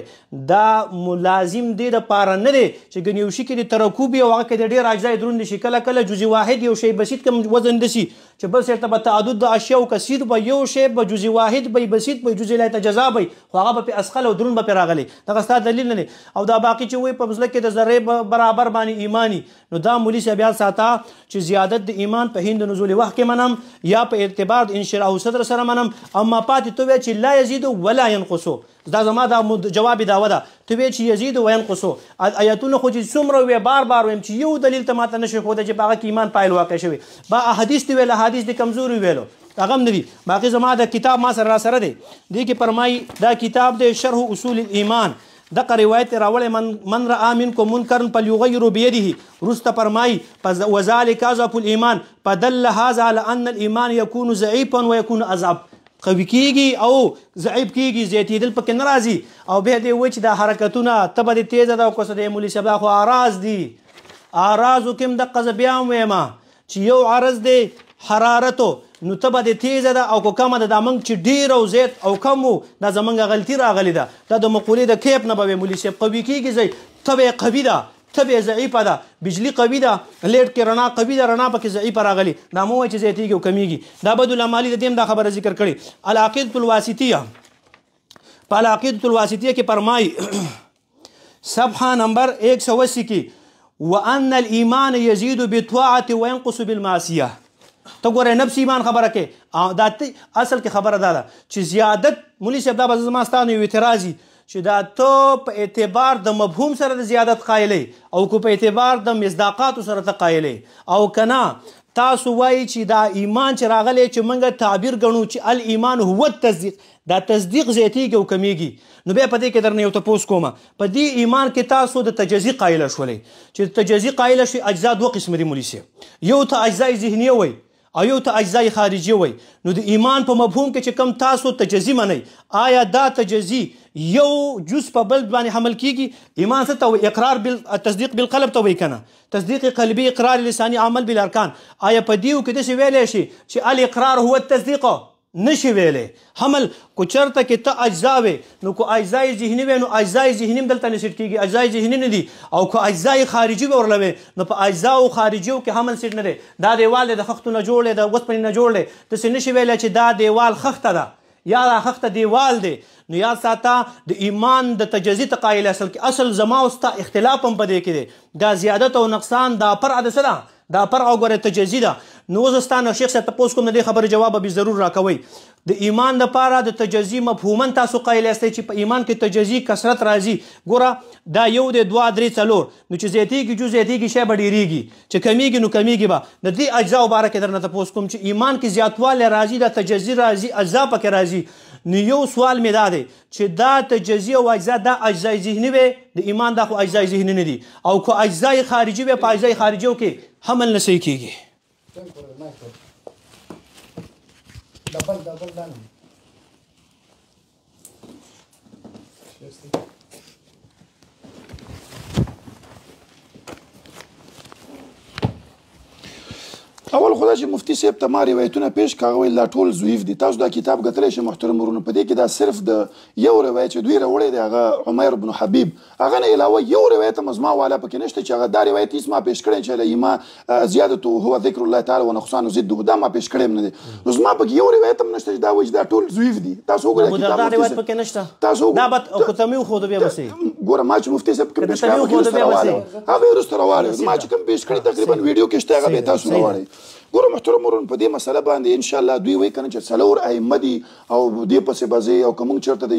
دا لازم دی دپاره نه دی چې ګنې یو شي کې د ترکوب وي او هغه کې د ډېر اجزای دروند شي. کله کله جزء واحد یو شی بسیط کوم وزن دسي چې بل سرته به تعدد د اشیاء کثیر به یو شی به جزء واحد به بسیط به جزء لا تجزا به خو هغه به اثقل او دروند به راغلی دغه ستا دلیل نه دی. او دا باقي چې وایي په مزله کې د ذرې برابر باندې ایمانی نو دا مولي صاحب یاد ساته چې زیادت د ایمان په هند نزول وخت کې منم یا په اعتبار د انشراح صدر سره منم. اما پاتې ته وایې چې لا یزید ولا ينقص دا زما دا جواب داوه ده. ته وایې چې یزید و ينقص آیتونه خو چې څومره وي بار بار ویم چې یو دلیل ته ماته نشي ښوده چې په هغه کې ایمان پایل واقع شوی. با احادیث دي ویل احادیث د کمزوري ویلو هغه هم نه دي. باقي زما د کتاب ما سره راسره دی دې کې فرمایي دا کتاب د شرح اصول الایمان دغه روایت راوړی من رأى منکم منکرا فليغير بيده وروسته فرمایي وذلك اضعف الايمان فدل هذا على ان الايمان يكون ضعيفا ويكون اضعف قوي کیږي او ضعیف کیږي زیاتېدل پکې نه راځي. او بیا دې وایي چې دا حرکتونه ته به دې تیزه ده او که څه د مولي صاحب دا خو اعراض دي. اعراضو کې هم دقه زه بیا هم وایم چې یو عرض دی حرارتو نو ته به دې تیزه ده او که کمه ده دا موږ چې ډېر او زیات او کم وو دا زموږ غلطي راغلې ده. دا د مقولې د کیپ نه به وي مولي صاحب قوي کیږي ځای ته به یې قوي ده ته به یې ضعیفه ده. بجلی قوي ده لیټ کې رڼا قوي ده رڼا پکې ضعیفه راغلي دا مو وایي چې زیاتېږي او کمیږي. دا بدل عمالي د دې هم دا خبره ذکر کړې. العقیدة الواسطیه په العقیدة الواسطیه کې فرمایي صفحه نمبر 180 کې وان الايمان يزيد بالطاعه وينقص بالمعصيه. ته ګوره نفس ایمان خبره کې دا اصل کې خبره دا ده چې زیادت مولي صاحب دا به زما ستا نه یو اعتراضي چې دا ته په اعتبار د مفهوم سره د زیادت قایلې او که په اعتبار د مصداقاتو سره ته قایلې او که نه تاسو وایي چې دا ایمان چې راغلی چې موږ تعبیر ګڼو چې الایمان هو التصدیق دا تصدیق زیاتېږي او کمیږي. نو بیا په دې کې درنه یو تپوس کومه په دې ایمان کې تاسو د تجزي قایله شولې چې تجزي قایله شي اجزا دوه قسم دي مولي صاحب. یو ته اجزای ذهنیه وایي او یو ته اجزای خارجي وایي. نو د ایمان په مفهوم کې چې کم تاسو تجزي منئ آیا دا تجزي یو جز په بل باندې حمل کیږي؟ ایمان څه ته وایي؟ اقرار تصدیق بالقلب ته وایي کنه تصدیق قلبي اقرار لساني عمل بالارکان. آیا په دیو کې داسې ویلی شي چې الاقرار هو التصدیق؟ نشي ویلی. حمل کو چرته کې ته اجزا وي نو کو اجزای ذهني وي نو اجزای ذهني هم دلته نشي کېږي اجزای ذهني نه دي. او کو اجزای خارجي به ورله وي نو په اجزا او خارجیو کې حمل سیټ نه دی. دا دیوال د خښتو نه جوړ دی د اوسپنې نه جوړ دی داسې نشي ویلی چې دا دیوال خښته ده یا دا خښته دیوال دی. نو یاد ساته د ایمان د تجزي ته قایل اصل زما او ستا اختلاف هم په دې کې دی. دا زیادت او نقصان دا فرع د څه ده؟ دا فرع او ګوره تجزي ده. نو اوس ستا نه شیخ صاحب تپوس کوم د دې خبرې جواب به ضرور راکوئ. د ایمان دپاره د تجزي مفهوما تاسو قایل یاستئ چې په ایمان کې تجزي کثرت راځي. ګوره دا یو دی دوه درې څلور نو چې زیاتېږي جو زیاتېږي شی به ډېرېږي چې کمیږي نو کمیږي به. د دې اجزاو باره کې درنه تپوس کوم چې ایمان کې زیاتوالی راځي دا تجزي راځي اجزا پکې راځي. نو یو سوال مې دا دی چې دا تجزي او اجزا دا اجزای ذهني وي د ایمان دا خو اجزای ذهني نه دي او که اجزای خارجي وي په اجزای خارجیو کې حمل نه صحیح کېږي. اول خدا چې مفتي صاحب ته ما روایتونه پیش کاغه ویل دا ټول ضعیف دي. تاسو دا کتاب کتلی شئ محترم ورونو په دې کې دا صرف د یو روایت چې دوی راوړی دی هغه عمیر بن حبیب هغه نه علاوه یو روایت هم زما والا پکې نشته چې هغه دا روایت هېڅ ما پیش کړی چې ایمان زیادت هو ذکر الله تعالی ونقصان ضده دا ما پیش کړی هم نه دی. نو زما پکې یو روایت هم نشته چې دا وایي چې دا ټول ضعیف دي. تاسو وګورئ دا روایت پکې نشته تاسو دا به که ته مې وښودو بیا به صحیح ګوره ما چې مفتي صاحب کوم پیش کړی هغه وروسته راواړی ما چې کوم پیش کړی تقریبا ویډیو کې شته هغه به تاسو راواړئ. ګوره محترم ورونو په دې مسله باندې انشاءالله دوی وایي که نه چې څلور ائمه دي او دې پسې به ځئ او که موږ چېرته د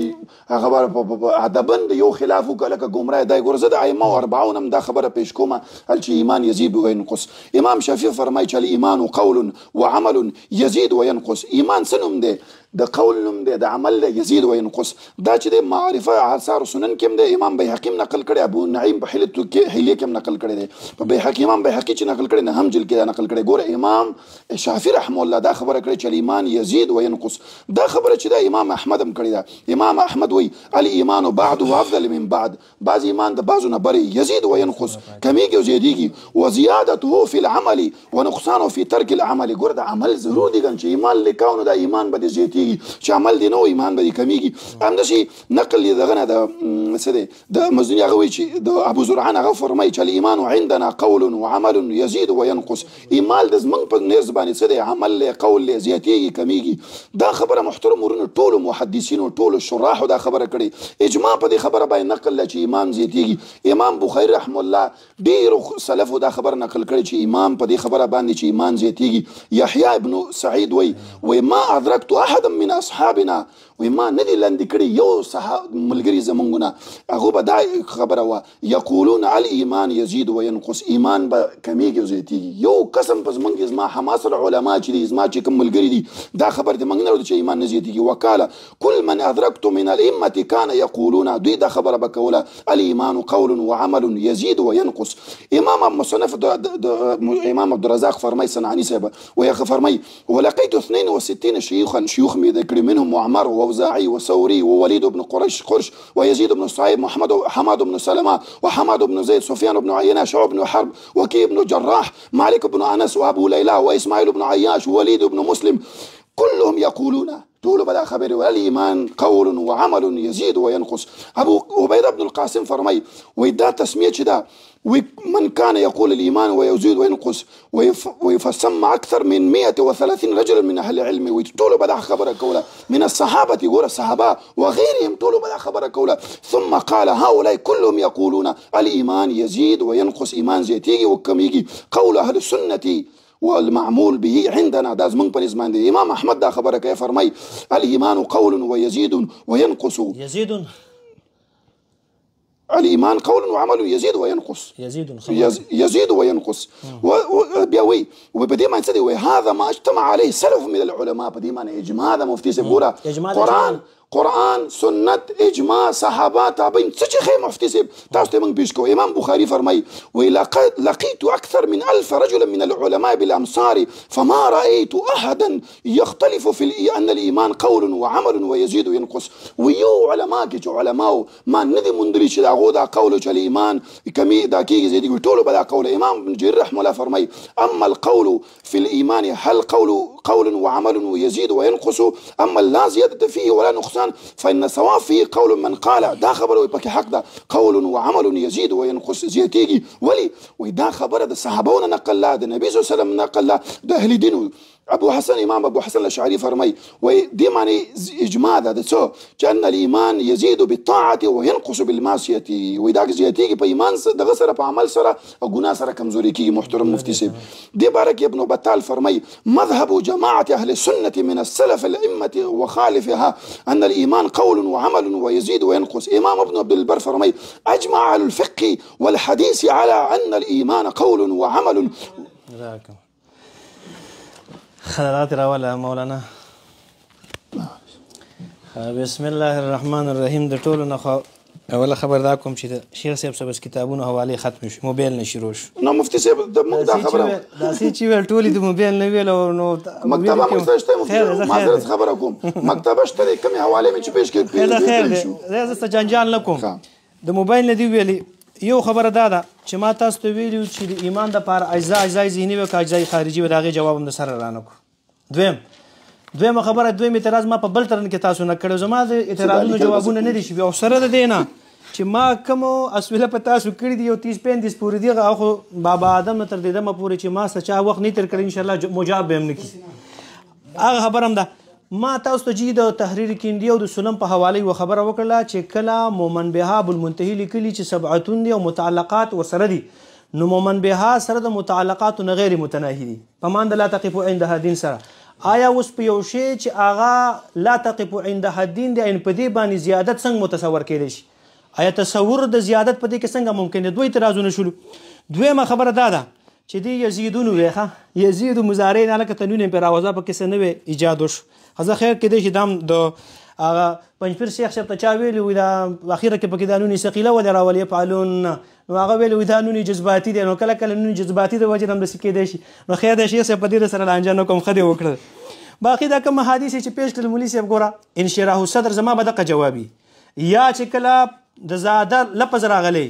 هغه ادبا د یو خلاف وکړه لکه ګمراه دی. ګوره زه د ائمه او اربعون هم دا خبره پیش کوم چې ایمان یزید وینقص. امام شافعي فرمایي چې الایمان قول وعمل یزید وینقص. ایمان څه نوم دی؟ د قول نوم دی د عمل دی یزید وینقص. دا چې د معرفه آثار سنن کې هم دی امام بیهقي هم نقل کړی ابو نعیم په حلیه کې هم نقل کړی دی په بیهقي امام بیهقي چې نقل کړی نه هم جلد کې دا نقل کړی. ګوره امام امام شافعي رحمه الله دا خبره کړې چې الایمان یزيد وینقص. دا خبره چې دا امام احمد هم کړې ده. امام احمد وایي الایمان بعد افضل من بعد، بعض ایمان د بعضو نه بری یزيد وینقص، کمیږي او زیاتیږي. وزیادته فی العمل ونقصانه فی ترک العمل. ګوره د عمل ضرور دي چې ایمان لیکاو نو دا ایمان به دې زیاتیږي، چې عمل دې نه و ایمان به دې کمیږي. همداسې نقل یې دغه نه د څه دی د مزني هغه وایي چې د ابو زرعان هغه فرمایي چې الایمان عندنا قول وعمل یزيد وینقص. ایمان د زمونږ په نیز باندې څه دی عمل دی قول دی زیاتیږي کمیږي. دا خبره محترم ورونو ټولو محدثینو ټولو شراحو دا خبره کړې، اجماع په دې خبره باندې نقل چې ایمان زیاتیږي. امام بخاری رحم الله ډېرو سلفو دا خبره نقل کړې چې امام په دې خبره باندې چې ایمان زیاتیږي. یحیی ابن سعید وایي ما ادرکت احدا من اصحابنا، وایي ما نه دي لاندې کړي یو ملګري زمونږ نه هغه به دا خبره وه یقولون الایمان یزيد وینقص، ایمان به کمیږي او زیاتیږي. یو قسم په زمونږ زما حماس علما چې دي زما چې کوم ملګري دي دا خبر دې موږ نه لرو چې ایمان نه زیاتیږي. وقاله كل من ادرکت من الائمه كان يقولون، دوی دا خبره به کوله الایمان قول وعمل یزيد وینقص. امام مصنف امام عبدالرزاق فرمای صنعاني صاحب ویغه فرمای ولقيت 62 شيوخا شيوخ مې د کړي منهم معمر واوزاعي وثوري ووليد بن قرش ويزيد بن صعيب حماد بن سلمة وحماد بن زيد سفيان بن عيينة شعب بن حرب وكي بن جراح مالك بن أنس وأبو ليلى وإسماعيل بن عياش ووليد بن مسلم كلهم يقولون طول بلا خبر والإيمان قول وعمل يزيد وينقص. أبو عبيدة بن القاسم فرمي ويدا تسمية شدا من كان يقول الإيمان ويزيد وينقص ويفسم أكثر من 130 رجلا من أهل العلم وطول بلا خبر كولا من الصحابة يقول الصحابة وغيرهم طول بلا خبر كولا. ثم قال هؤلاء كلهم يقولون الإيمان يزيد وينقص، إيمان زيتيجي وكميجي قول أهل السنة والمعمول به عندنا. دا زمونږ په نظام دی. امام احمد دا خبره کوي فرمای الایمان قول ويزيد وينقص. الإيمان قول وعمل يزيد وينقص. يزيد وينقص. وبيوي وبدي ما نسدي وهذا ما اجتمع عليه سلف من العلماء. بدي ما إجماع هذا مفتي سبورة قرآن سنت اجماع صحابه تابعين څه خي مفتي سب تاسو ته موږ پیش کوو. امام بخاري فرمای ولقد لقيت اكثر من 1000 رجلا من العلماء بالامصار فما رايت احدا يختلف في ان الايمان قول وعمل ويزيد وينقص. ويو علماء کې علماء ما ندي مندري چې داغه دا قول چې الايمان کمی دا کېږي زیدي ټولو بلا قول. امام ابن جرير رحمه الله فرمای اما القول في الايمان هل قول وعمل ويزيد وينقص اما لا زياده فيه ولا نقصان فإن صواب فيه قول من قال دا خبره ويبقى حق ده قول وعمل يزيد وينقص زياتيجي ولي ودا خبره ده صحابونه نقل لا ده النبي صلى الله عليه وسلم نقل لا ده أهل دين. ابو حسن امام ابو حسن الاشعري فرمي ودي معنی اجماع ده څه چې ان الايمان يزيد بالطاعه وينقص بالمعصيه. ودا زیاتیږي په ایمان دغه سره په عمل سره او ګناه سره کمزوري کیږي. محترم مفتي صاحب دي بارك ابن بطال فرمي مذهب جماعه اهل السنه من السلف الائمه وخالفها ان الايمان قول وعمل ويزيد وينقص. امام ابن عبد البر فرمي اجمع اهل الفقه والحديث على ان الايمان قول وعمل. خلالات راوله مولانا. بسم الله الرحمن الرحیم. د ټولو نه اوله خبر دا کوم چې د شیخ صاحب سبس کتابونو حواله ختم شو، موبایل نه شروع شو. نو مفتي صاحب د موږ دا خبره داسې چې ویل ټولې د موبایل نه ویل او نو مکتبه مو شته معذرت خبره کوم مکتبه شته کوم حواله مې چې پیش کړې خیر زه جنجال نه کوم. د موبایل نه دی ویلي یو خبره دا ده چې ما تاسو ته ویلو چې د ایمان د پاره اجزا ذهني او اجزا خارجي و دغه جواب هم د سره رانه کو. دویم خبره دویم اعتراض ما په بل ترن کې تاسو نه کړو. زما د اعتراضونو جوابونه نه دي شوي او سره د دینه چې ما کوم اسئله په تاسو کړی دي یو 30-35 پورې دی هغه بابا آدم نه تر دې دمه پورې چې ما سچا وخت نه تر کړی ان شاء الله مجاب به هم نکي. هغه خبر هم ده ما تاسو ته چې د تحریر کیندي او د سنن په حواله و خبره وکړه چې کله مومن بهاب المنتهی لیکلی چې سبعتون دي او متعلقات وسره دي. نو مومن بها سره د متعلقات نه غیر متناهي دي په مان د لا تقف عندها دین سره. آیا اوس په یو شی چې هغه لا تقف عندها دین دی ان په دې باندې زیادت څنګه متصور کېدی شي؟ آیا تصور د زیادت په دې کې څنګه ممکن دی؟ دوی اعتراضونه شول. دویمه خبره دا ده چې دی یزیدون وی ښه یزید مضارع نه لکه تنوین یې پرې راوځه پکې څه نوی ایجاد وشو ښه خیر کیدای شي دا هم د هغه پنجپیر شیخ صاحب ته چا ویلي وي دا اخیره کې پکې دا نونې ثقیله ولې راولي یفعلون نو هغه ویلي وي دا نونې جذباتي دی نو کله کله نونې جذباتي د وجې نه هم داسې کیدای شي نو خیر دی شیخ صاحب په دې سره لانجه نه کوم ښه دی وکړل باقي دا کوم حدیث چې پیش کړل مولوي صاحب ګوره انشراح الصدر زما به دقه جوابي یا چې کله د زاده لفظ راغلی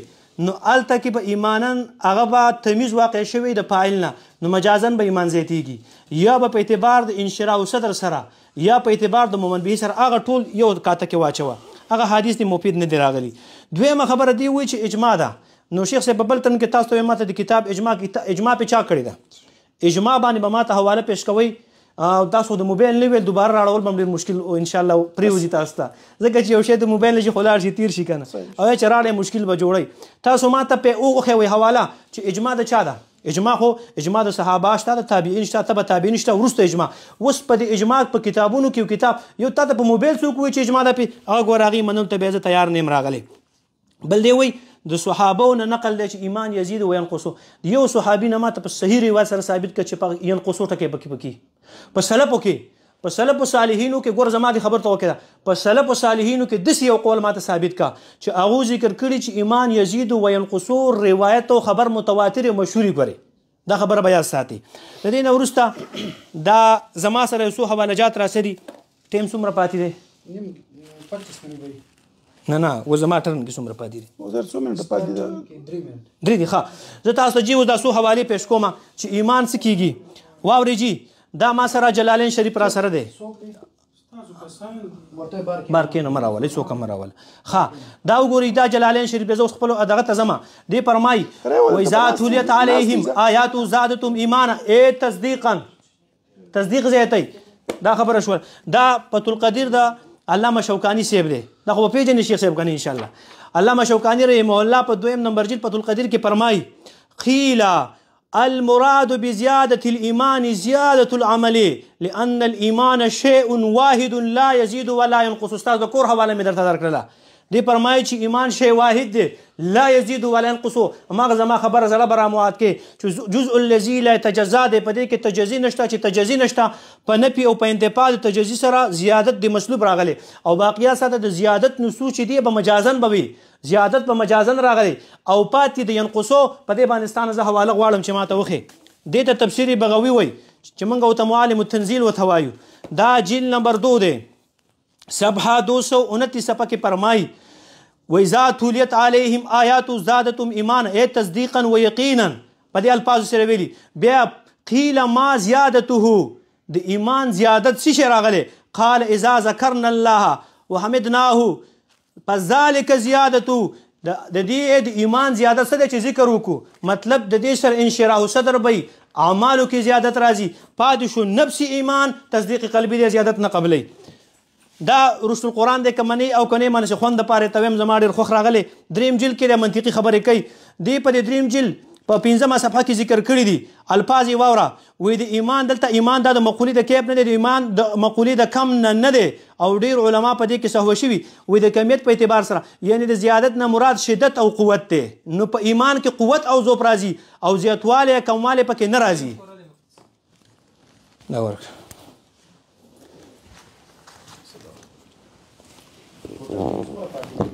نو هلته کې به ایمانا هغه به تمیز واقع شوی د فاعل نه نو مجازن به ایمان زیاتیږي یا به په اعتبار د انشراح الصدر سره یا په اعتبار د مومن به سره هغه ټول یو کاته کې واچوه هغه حدیث دی مفید نه دی راغلی دویمه خبره دی وایي چې اجماع ده نو شیخ صاحب په بل تن کې تاسو ته ماته د کتاب اجماع په چا کړې ده اجماع باندې به ماته حواله پیش کوئ تاسو د موبایل نه ویل دوباره راړول به ډېر مشکل ان شاء الله پرېوځي تاسو ته ځکه چې یو شی د موبایل نه شي خو لاړ شي تیر شي که نه او چې راړی مشکل به جوړی تاسو ما ته پې وښیوئ حواله چې اجماع د چا ده اجماع خو اجماع د صحابه شته د تابعین شته تبع تابعین شته وروسته اجماع اوس په د اجماع په کتابونو کې یو کتاب یو تا ته په موبایل څوک وایي چې اجماع ده پې هغه ګوره هغې منلو ته بیا زه تیار نه یم راغلی بل دی وایي د صحابو نه نقل دی چې ایمان یزید و ینقصو یو صحابي نه ماته په صحیح روایت سره ثابت کړه چې په ینقصو ټکی پکې په سلفو کې په سلف صالحینو کې ګوره زما دې خبر ته وکړه په سلف صالحینو کې داسې یو قول ماته ثابت کا چې هغو ذکر کړي چې ایمان یزید و ینقصو روایت او خبر متواتر مشهوري کړي دا خبره به یاد ساتي د دې نه وروسته دا زما سره یو څو حوالجات راسري ټیم څومره پاتې دی 25 منټ نه و زما ټرن کې څومره پاتې دي وزر څو منټه پاتې ده 3 منټ درې دي ښه زه تاسو جی اوس دا څو حوالې پیش کوم چې ایمان څه کیږي واورې جی دا ما سره جلالین شریف را سره دی بارکې نه مراولې څوک هم مراوله ښه دا وګورئ دا جلالین شریف زه اوس خپلو دغه ته ځمه دې فرمایي وإذا تليت عليهم آیات زادتهم ایمانا تصدیقا تصدیق زیاتی دا خبره شوه دا فتح القدیر دا علامه شوکانی صاحب دی دا خو به پیژنې شیخ صاحب کنه انشاءالله علامه شوکانی رحمه الله په 2 نمبر جلد فتح القدیر کې فرمایي قیل المراد بزيادة الإيمان زيادة العمل لأن الإيمان شيء واحد لا يزيد ولا ينقص استاذ د کور حواله مې درته درکړله دی فرمایي چې ایمان شی واحد دی لا يزيد ولا ينقص هماغه زما خبره زړه به رامواد کې چې جزء الذي لا يتجزا دی په دې کې تجزي نشته چې تجزي نشته په نفي او په انتفاع د تجزي سره زیادت د مسلوب راغلی او باقیات سره د زیادت نصوص چې دی به مجازن به وي زیادت په مجازن راغلی او پاتې د ینقصو په دې باندې ستانه زه حواله غواړم چې ماته وښې دې ته تفسیري بغوي وایي چې موږ ورته معالم التنزیل ورته وایو دا جلد نمبر 2 دی صفحه 229 صفحه کې فرمایي وإذا تليت عليهم آیات زادتهم ایمانا تصدیقا ویقینا په دې الفاظو سره ویلي بیا قیل ما زیادته د ایمان زیادت څه شی راغلی قال اذا ذکرنا الله وحمدناه فذلك زیادته د دې د ایمان زیادت څه دی چې ذکر وکړو مطلب د دې سره انشراح صدر به اعمالو کې زیادت راځي پاتې شو نفسي ایمان تصدیق قلبي دی زیادت نه قبلی دا رسل القرآن دی که منی او کنی منی خوند پاره ته ویم زما ډېر خوښ راغلی دریم جلد کې د منطقي خبرې کوي دی په د دریم جلد په 15مه صفحه کې ذکر کړي دي الفاظ یې واوره وایي د ایمان دلته ایمان دا د مقولې د کیف نه دی د ایمان د مقولې د کم نه دی او ډېر علما په دې کې سهوه شوي وایي د کمیت په اعتبار سره یعنی د زیادت نه مراد شدت او قوت دی نو په ایمان کې قوت او ذوب راځي او زیاتوالی کموالی پکې نه راځي دا ورک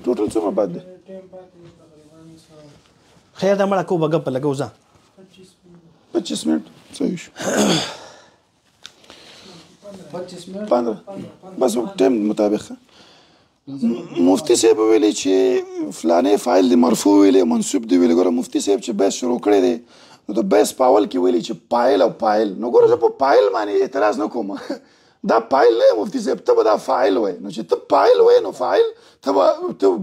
ټوټل څومره پاتې دی خیر دا مړه کو به ګپ لګو ځه 25 منټ صحیح شو 25 منټ 15 بس ټیم مطابق مفتی صاحب ویلي چې فلانې فاعل دی مرفوع ویلي منصوب دی ویلي ګوره مفتی صاحب چې بحث شروع کړی دی نو د بحث په اول کې ویلي چې فاعل او فاعل نو ګوره زه په فاعل باندې اعتراض نه کوم دا فاعل نه مفتی صاحب ته به دا فاعل وای نو چې ته فاعل وای نو فاعل ته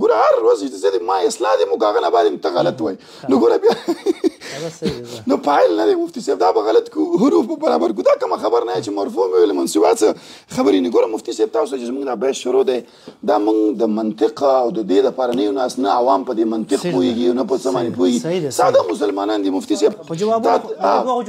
ګوره هر ورځ چې زه ما اصلاح دې مو هغه نه باندې ته غلط وای نو ګوره بیا نو فاعل نه دی مفتی صاحب دا به غلط کو حروف په برابر کو دا کومه خبر نه چې مرفوع مې ویل منصوبات خبرې نه ګوره مفتی صاحب تاسو چې موږ دا بحث شروع دی دا موږ د منطق او د دې لپاره نه یو ناس نه عوام په دې منطق پوهېږي نه په څه باندې پوهېږي ساده مسلمانان دي مفتی صاحب په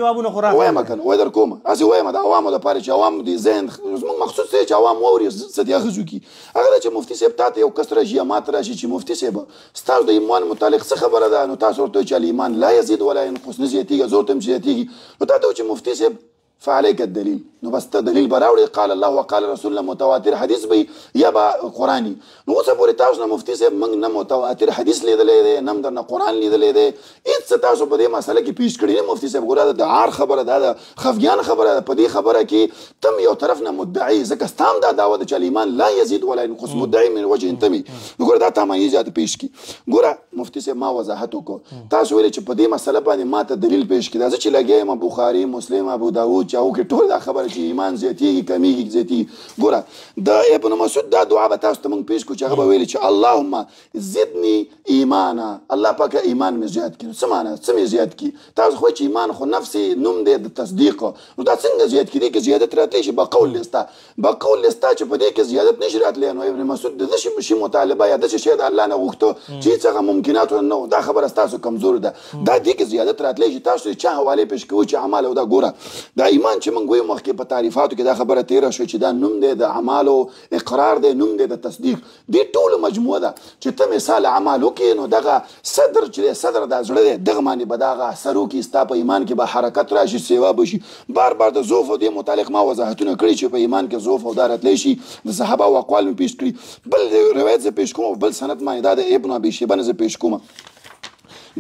جوابونو خو راغلی وایم کنه وای در کوم هسې وایم د عوامو لپاره چې عوام دي ذهن موږ مخصوص دی چې عوام واوري څه دي اخذو کي هغه چې مفتی صاحب تا ته یو کس راشي یا ماته راشي چې مفتي صاحب ستاسو د ایمان متعلق څه خبره ده، نو تاسو ورته چې الایمان لا یزید ولا ینقص، نه زیاتېږي زور ته هم زیاتېږي، نو تا ته چې مفتي صاحب فعليك الدليل، نو بس ته دلیل به راوړې، قال الله وقال رسول الله متواتر حدیث به یا به قرآني. نو اوسه پورې تاسو نه مفتي صاحب موږ نه متواتر حدیث لیدلی دی، نه هم درنه قرآن لیدلی دی، هېڅ څه تاسو په دې مسله کې پیش کړي نه. مفتي صاحب ګوره د عار خبره ده، د خفګیان خبره ده. په دې خبره کې تم یو طرف نه مدعي، ځکه ستا هم دا دعوه ده چې الایمان لا یزید ولا ینقص، مدعي من وجه تمي. نو ګوره دا تمایزات پیش کړي. ګوره مفتي صاحب ما وضاحت وکړو، تاسو ویلې چې په دې مسله باندې ما ته دلیل پیش کړي، دا زه چې لګیا یم بخاري مسلم ابو داود چاو کې ټول دا خبره چې ایمان زیاتېږي کمیږي زیاتېږي. ګوره د ابن مسعود دا دعا به تاسو ته موږ پیش کړو چې هغه به ویلي چې اللهم زدني ایمانا، الله پاکه ایمان مې زیات کړي. څه معنا څه مې زیات کړي؟ تاسو خو چې ایمان خو نفسي نوم دی د تصدیق، نو دا څنګه زیات کړي کې زیادت راتلی شي؟ بقول لستا چې په دې کې زیادت نشي راتلی. نو ابن مسعود د داسې شي مطالبه یا داسې شی د الله نه غوښته چې هېڅ هغه ممکنات نه و، دا خبره ستاسو کمزور ده، دا دې کې زیادت راتلی شي. تاسو د چا حوالې پیش کوئ چې اعمال او دا ګوره دا ایمان چې موږ وایو مخکې په تعریفاتو کې دا خبره تیره شوه چې دا نوم دی د اعمالو، اقرار دی، نوم دی د تصدیق. دې ټولو مجموعه ده چې ته مثال اعمال وکړې، نو دغه صدر چې دی صدر دا زړه دی، دغه باندې به دغه اثر وکړي، ستا په ایمان کې به حرکت راشي، سیوا به شي. بار بار د ضعف او دې متعلق ما وضاحتونه کړي چې په ایمان کې ضعف او دا راتلی شي. د صحابه او اقوال مې پیش کړي. بل روایت زه پیش کوم، بل سند باندې دا د ابن ابي شیبه نه زه پیش کوم.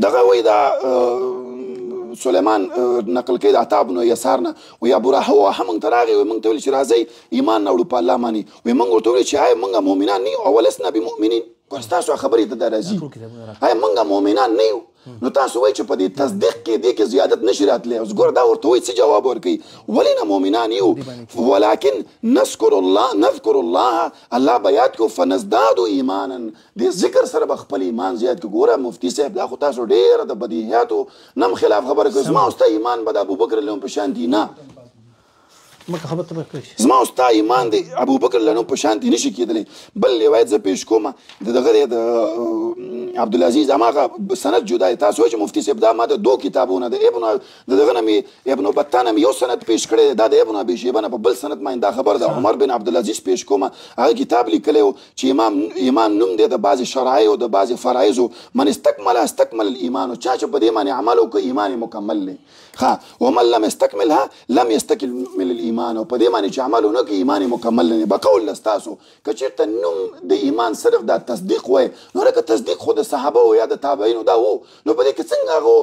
دغه وایي دا سلیمان نقل کوي د عطا بن یسار نه، وایي ابو رحه وواهه موږ ته راغی، وایي موږ ته ویل چې راځئ ایمان راوړو په الله باندې. وایي موږ ورته ویل چې آیا موږ مؤمنان نه یو؟ اولسنا بمؤمنین. ستاسو خبرې ته دا راځي، آیا موږ مؤمنان نه یو؟ نو تاسو وایئ چې په دې تصدیق کې دې کې زیادت نشي راتلی. اوس ګوره دا ورته وایي څه جواب ورکوي؟ ولې نه مؤمنان یو؟ ولکن نذکر الله، الله به یاد کړو، فنزداد ایمانا، دې ذکر سره به خپل ایمان زیات کړو. ګوره مفتي صاحب دا خو تاسو ډېره د بدیهیاتو نم خلاف خبره کوي. زما او ستا ایمان به د ابوبکر لهم په شان دي، نه زما او ستا ایمان دی ابوبکر لنو په شان دي نشي کېدلی. بل روایت زه پیش کوم د دغه د عبدالعزیز، هماغه سند جدا دی. تاسو وایئ چې مفتي صاحب دا ما د دو کتابونه د دغه نه مې ابن بطه نه مې یو سند پیش کړی دی، دا د ابن ابي شیبه نه په بل سند باندې دا خبر د عمر بن عبدالعزیز پیش کوم. هغه کتاب لیکلی و چې ایمان نوم دی د بعضې شرایعو د بعضې فرایضو. من استکمل الایمان، چا چې په دې باندې عمل وکړي ایمان یې مکمل دی. ومن لم يستكملها لم يستكمل الايمان، او په دې باندې چې عمل ونه کړي ایمان یې مکمل نه دی. بقول لستاسو که چېرته نوم د ایمان صرف دا تصدیق وای، نو لکه تصدیق خو د صحابه او یا د تابعینو دا و، نو په دې کې څنګه هغه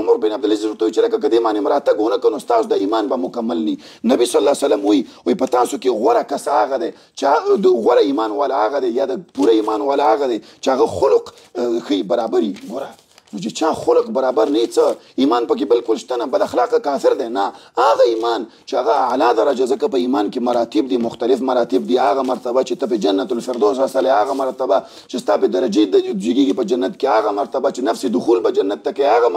عمر بن عبدالعزیز ورته وایي چې لکه که دې باندې مراتب ونه کړو نو ستاسو د ایمان به مکمل ني. نبي صلی الله علیه وسلم وایي په تاسو کې غوره کس هغه دی چې د غوره ایمان والا هغه دی، یا د پوره ایمان والا هغه دی چې هغه خلق ښي برابري. ګوره نو چې چا خلق برابر نه، څه ایمان پکې بالکل شته نه، بد اخلاقه کافر دی، نه هغه ایمان چې هغه اعلی درجه، ځکه په ایمان کې مراتب دي، مختلف مراتب دي. هغه مرتبه چې ته په جنت الفردوس رسلی، هغه مرتبه چې ستا په درجې جګېږي په جنت کې، هغه مرتبه چې نفس دخول په جنت ته کوي، هغه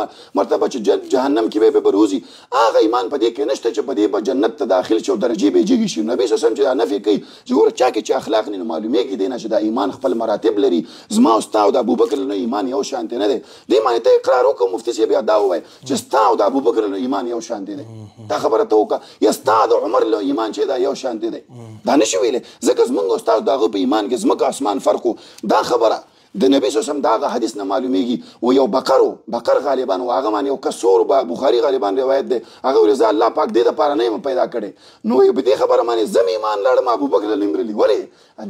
مرتبه چې جهنم کې به بروزي، هغه ایمان په دې کې نشته چې په دې به جنت ته داخل شي او درجې به جګې شي. نبي صلی الله علیه وسلم چې دا نفي کوي چې ګوره چا کې چې اخلاق نه، معلومیږي دی نه چې دا ایمان خپل مراتب لري. زما او ستا او د ابوبکر نه ایمان یو شانتې نه دی. معنی ته اقرار وکړه مفتي صاحب یا دا ووایي چې ستا او د ابوبکر له ایمان یو شان دی، دا خبره ته وکړه، یا ستا د عمر له ایمان چې دا یو شان دی، دا نشي ویلی، ځکه زمونږ او ستاسو د هغه په ایمان کې ځمکه اسمان فرق و. دا خبره د نبي صلی الله علیه وسلم د هغه حدیث نه معلومیږي. و یو بقر غالبا و هغه باندې یو کسور بخاري غالبا روایت دی، هغه ویل زه الله پاک دې دپاره نه یم پیدا کړی. نو په دې خبره باندې زه مې ایمان لاړم ابوبکر له نمرلي. ولې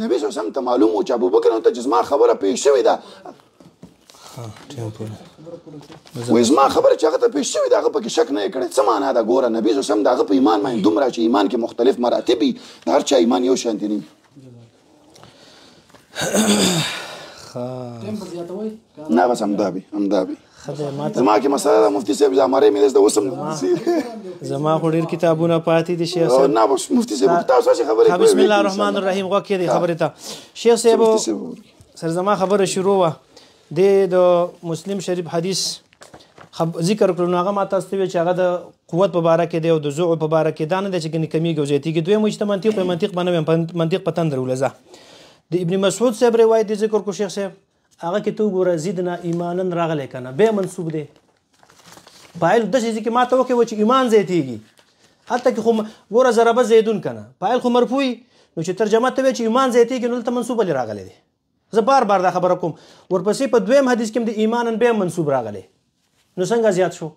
نبي صلی الله علیه وسلم ته معلوم و چې ابوبکر ته چې زما خبره پیش شوې ده، وایي زما خبره چې هغه ته پیش شوې ده هغه پکې شک نه یې کړی. څه معنا ده؟ ګوره نبي صلی الله علیه وسلم د هغه په ایمان باندې دومره چې ایمان کې مختلف مراتب وي، د هر چا ایمان یو شانتې نه وي. نه بس همدا وي زما کې مسله ده. مفتي صاحب زمری مې داسې د اوسم زما خو ډېر کتابونه پاتې دي شیخ صاحب. نه بس مفتي صاحب تاسو څه خبرې کوئ؟ بسم الله الرحمن الرحیم. غوږ کېږدئ خبرې ته. شیخ صاحب سر زما خبره شروع وه د مسلم شریف حدیث ذکر کړو، نو هغه ما تاسو ته ویل چې هغه د قوت په باره کې دی او د ضعف په باره کې دا نه دی چې ګنې کمیږي او زیاتېږي. دویم چې ته منطق به نه ویم، منطق په تندر ولزه. د ابن مسعود صاحب روایت دی ذکر کو شیخ صاحب، هغه کې ته وګوره زیدنا ایمانا راغلی که نه، بیا منصوب دی. فاعل داسې ځای کې ما ته وکړی چې ایمان زیاتېږي، هلته کې خو ګوره ضربه زیدون که نه، فاعل خو مرفوع، نو چې ترجمه ته وایي چې ایمان زیاتېږي نو دلته منصوب ولې راغلی دی؟ زه بار بار دا خبره کوم. ورپسې په دویم حدیث کې د ایمانن بیا منصوب راغلی، نو څنګه زیات شو؟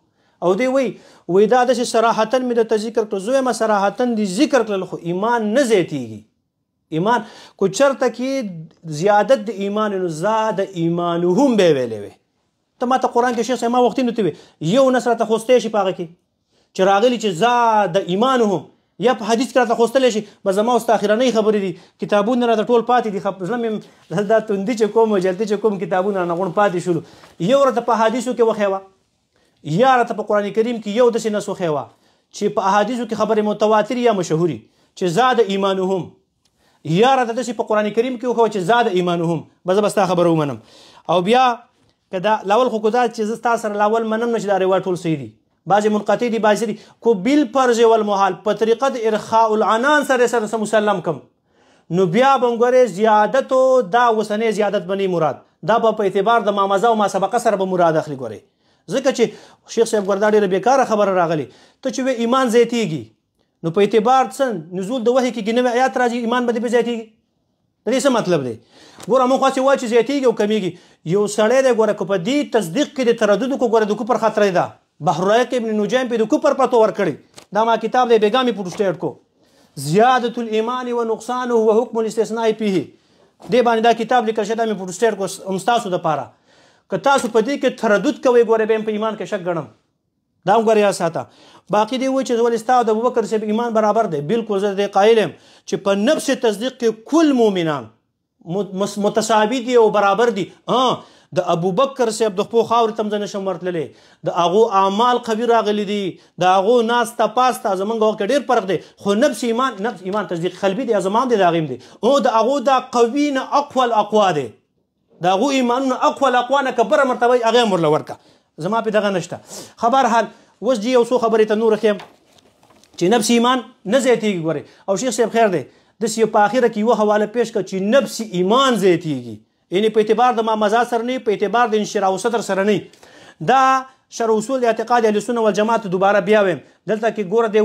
او دی وی دا داسې صراحتاً مې درته ذکر کړو، زه وایم صراحتاً دې ذکر کړل خو ایمان نه زیاتېږي. ایمان کو چرته کې زیادت د ایمان نو زاد ایمانهم به ویلې وي. ته ما ته قرآن کې شیخ صاحب ما وختي نو ته وي یو نص راته خوستی شي په هغه کې چې راغلي چې زاد ایمانهم، یا په حدیث کې راته خوستلی شي. بس زما اوس اخرنۍ خبرې دي، کتابونه راته ټول پاتې دي. زه مې دا توندي چې کوم جلدي چې کوم کتابونه رانه غوڼ پاتې شولو. یو راته په حدیثو کې وښیوه، یا راته په قرآن کریم کې یو داسې نص وښیوه چې په احادیثو کې خبرې متواترې یا مشهوري چې زاد ایمانهم، یا راته داسې په قرآن کریم کې وښیوه چې زاد ایمانهم. به زه به ستا خبره ومنم. او بیا که دا لاول خو دا چې زه ستا سره لاول منم نه چې دا روایت ټول صحیح دي، بعضې منقطع دي بعضې دي، کو بالفرض والمحال په طریقه د ارخاء العنان سره مسلم کم، نو بیا به ګورې زیادتو دا اوسنی زیادت به نه مراد، دا به په اعتبار د مامزه او ماسبقه سره به مراد اخلي. ګورې ځکه چې شیخ صاحب ګوردا ډېره بیکاره خبره راغلی. ته چې وې ایمان زیاتېږي نو په اعتبار څه نزول د وحي کې نوی آیات راځي ایمان به دې زیاتېږي. د دې څه مطلب دی؟ ګوره موږ خاصې وایو چې زیاتېږي او کمیږي. یو سړی دی ګوره که په دې تصدیق کې د تردد کو ګوره د کفر خطره ده. بحرایق ابن نجیم په د کفر پتو ورکړی، دا ما کتاب دی بیګا مې پروسټیټ کو زیادت الایمان و نقصانه و حکم الاستثناء فيه، دې باندې دا کتاب لیکل شوی، دا مې پروسټیټ کو هم ستاسو دپاره. که تاسو په دې کې تردد کوئ ګوره بیا په ایمان کې شک ګڼم، دا هم ګوره یاد ساته. باقي دی وایي چې ولې ستا او د ابوبکر صاحب ایمان برابر دی. بالکل زه دې قایل یم چې په نفس تصدیق کې کل مؤمنان متساوي دي او برابر دي. د ابوبکر صاحب د خپل خاورې ته هم زه نشم ورتللی، د هغو اعمال قوي راغلي دي، د هغو ناسته پاسته زموږ وخت کې ډېر فرق دی، خو نفس ایمان تصدیق قلبي دی، زمان دی، د هغې هم دی. او د هغو دا قوي نه اقوى الاقوا دی، د هغو ایمانونه اقوى الاقوا نه کبره مرتبه هغې هم ورله ورکه. زما پې دغه نشته. خبر حال اوس جي یو څو خبرې ته نور ښیم چې نفس ایمان نه زیاتېږي. ګورې او شیخ صاحب خیر دی داسې یو په اخره کې یوه حواله پیش کړه چې نفس ایمان زیاتېږي، یعنی په اعتبار د مامزا سره نه، په اعتبار د انشراح صدر سره نه. دا شرح اصول د اعتقاد اهل سنت والجماعت دوباره بیا ویم دلته کې ګوره دی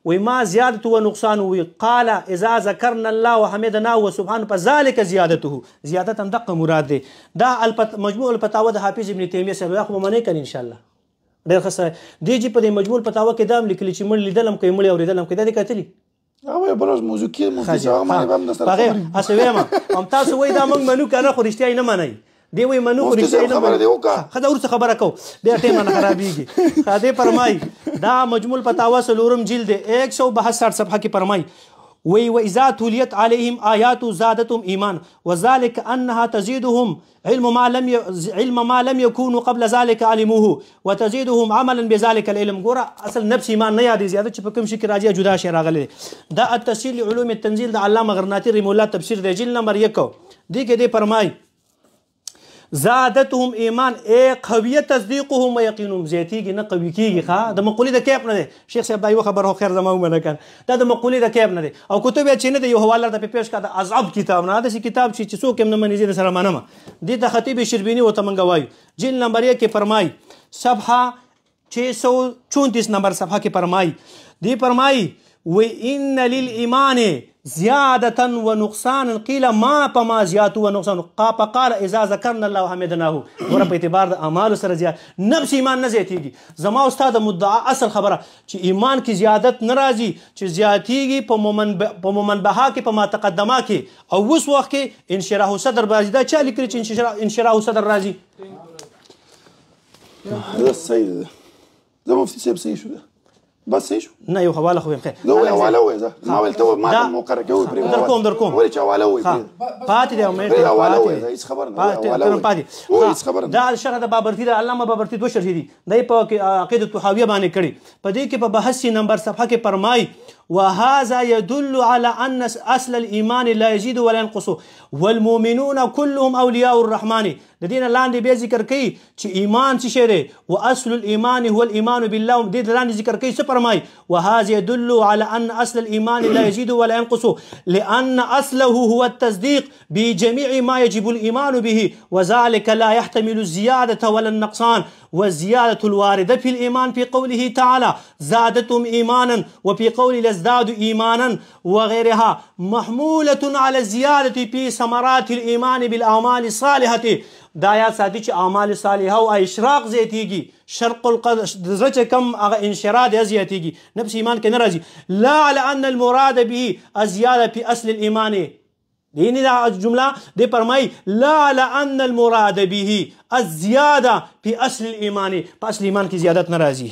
وی ما زیادت و نقصان وی قال اذا ذکرنا الله وحمدنا وسبحانه فذلك زیادته، زیادت هم دقه مراد دی. دا مجموع الفتاوی د حافظ ابن تیمیه صاحب خو به منې کړي انشاءالله ډېر ښه سره دی چې په دې مجموع الفتاوی کې دا هم لیکلي چې مړ لیدل هم کوي مړ اورېدل هم کوي. دا دې کتلي بروز موضوع کې مفتي صاحب باندې هم نستر هغه هڅه وایم هم تاسو وایي دا موږ منو کنه خو رښتیا نه منئ. دی وایي منو خو رښتیا نه منئ. ښه دا وروسته خبره کوو بیا ټیم نه خرابېږي. ښه دې فرمایي دا مجموع الفتاوی څلورم جلد 162 صفحه کې فرمایي وإذا تليت عليهم آيات زادتهم إيمان وذلك أنها تزيدهم علم ما لم يكونوا قبل ذلك علموه وتزيدهم عملا بذلك العلم. ګوره اصل نفس ایمان نه یادې زیادت چې په کوم شي کې راځي جدا شی راغلی. دا التسهيل لعلوم التنزيل د علامه غرناطي رحمه الله تفسیر دی جلد نمبر 1 دی کې دی فرمایي زادتهم ایمان ای قویه تصدیقهم و یقینهم زیاتېږي نه قوي کېږي. ښه د مقولې د کیف نه دی. شیخ صاحب دا یوه خبره خو خیر زما ومنه کړه دا د مقولې د کیف نه دی. او کتب یې چې نه دی یو حواله درته پیش کړه د اصعب کتاب نه داسې کتاب چې څوک هم نه مني زه سره منمه. دې ته خطیب شربیني ورته موږ وایو جلد نمبر 1 کې فرمایي صفحه 634 نمبر صفحه کې فرمایي دی فرمایي وإن للإيمان زيادة ونقصان قيل ما فما زيادة ونقصان فقال إذا ذكرنا الله وحمدناه. ګوره په اعتبار د اعمالو سره زیات نفس ایمان نه زیاتېږي. زما استاد مدعا اصل خبره چې ایمان کې زیادت نه راځي چې زیاتېږي په ممنبها کې په ما تقدمه کې او اوس وخت کې انشراح صدر راځي. دا چا لیکلي چې انشراح صدر راځي؟ دا صحیح ده. دا مفتي صاحب صحیح شو ده بس صحیح شو. نه یو حواله خو یم خیر زه وایي حواله وایي زه ما ویل ته ما مقرره کوي پرې درکوم ولې چې حواله وایي پاتې دی حواله وایي هیڅ خبر نه هیڅ خبر نه. دا شرح د بابرتي د علامه بابرتي دوه شرحې دي دی په عقیدة الطحاویه باندې کړي. په دې کې په 82 نمبر صفحه کې فرمایي وهذا يدل على أن أصل الإيمان لا يزيد ولا ينقص والمؤمنون كلهم أولياء الرحمن. د دې نه لاندې بیا ذکر کوي چې ایمان څه شی دی واصل الإيمان هو الإيمان بالله. د دې لاندې ذکر کوي څه فرمایي وهذا يدل على أن أصل الإيمان لا يزيد ولا ينقص لأن أصله هو التصديق بجميع ما يجب الإيمان به وذلك لا يحتمل الزيادة ولا النقصان والزيادة الواردة في الإيمان في قوله تعالى زادتهم إيمانا وفي قول لازدادوا إيمانا وغيرها محمولة على الزيادة في ثمرات الإيمان بالأعمال الصالحة. دا یاد ساتي چې اعمال صالحه او اشراق زیاتیږي، شرق زړه چې کم هغه انشراح دی زیاتیږي، نفس ایمان کې نه راځي. لا على ان المراد به الزیاده في اصل الايمان. دیني دا جمله دی فرمای لا على ان المراد به الزیاده في اصل الايمان، په اصل ایمان کې زیادت نه راځي.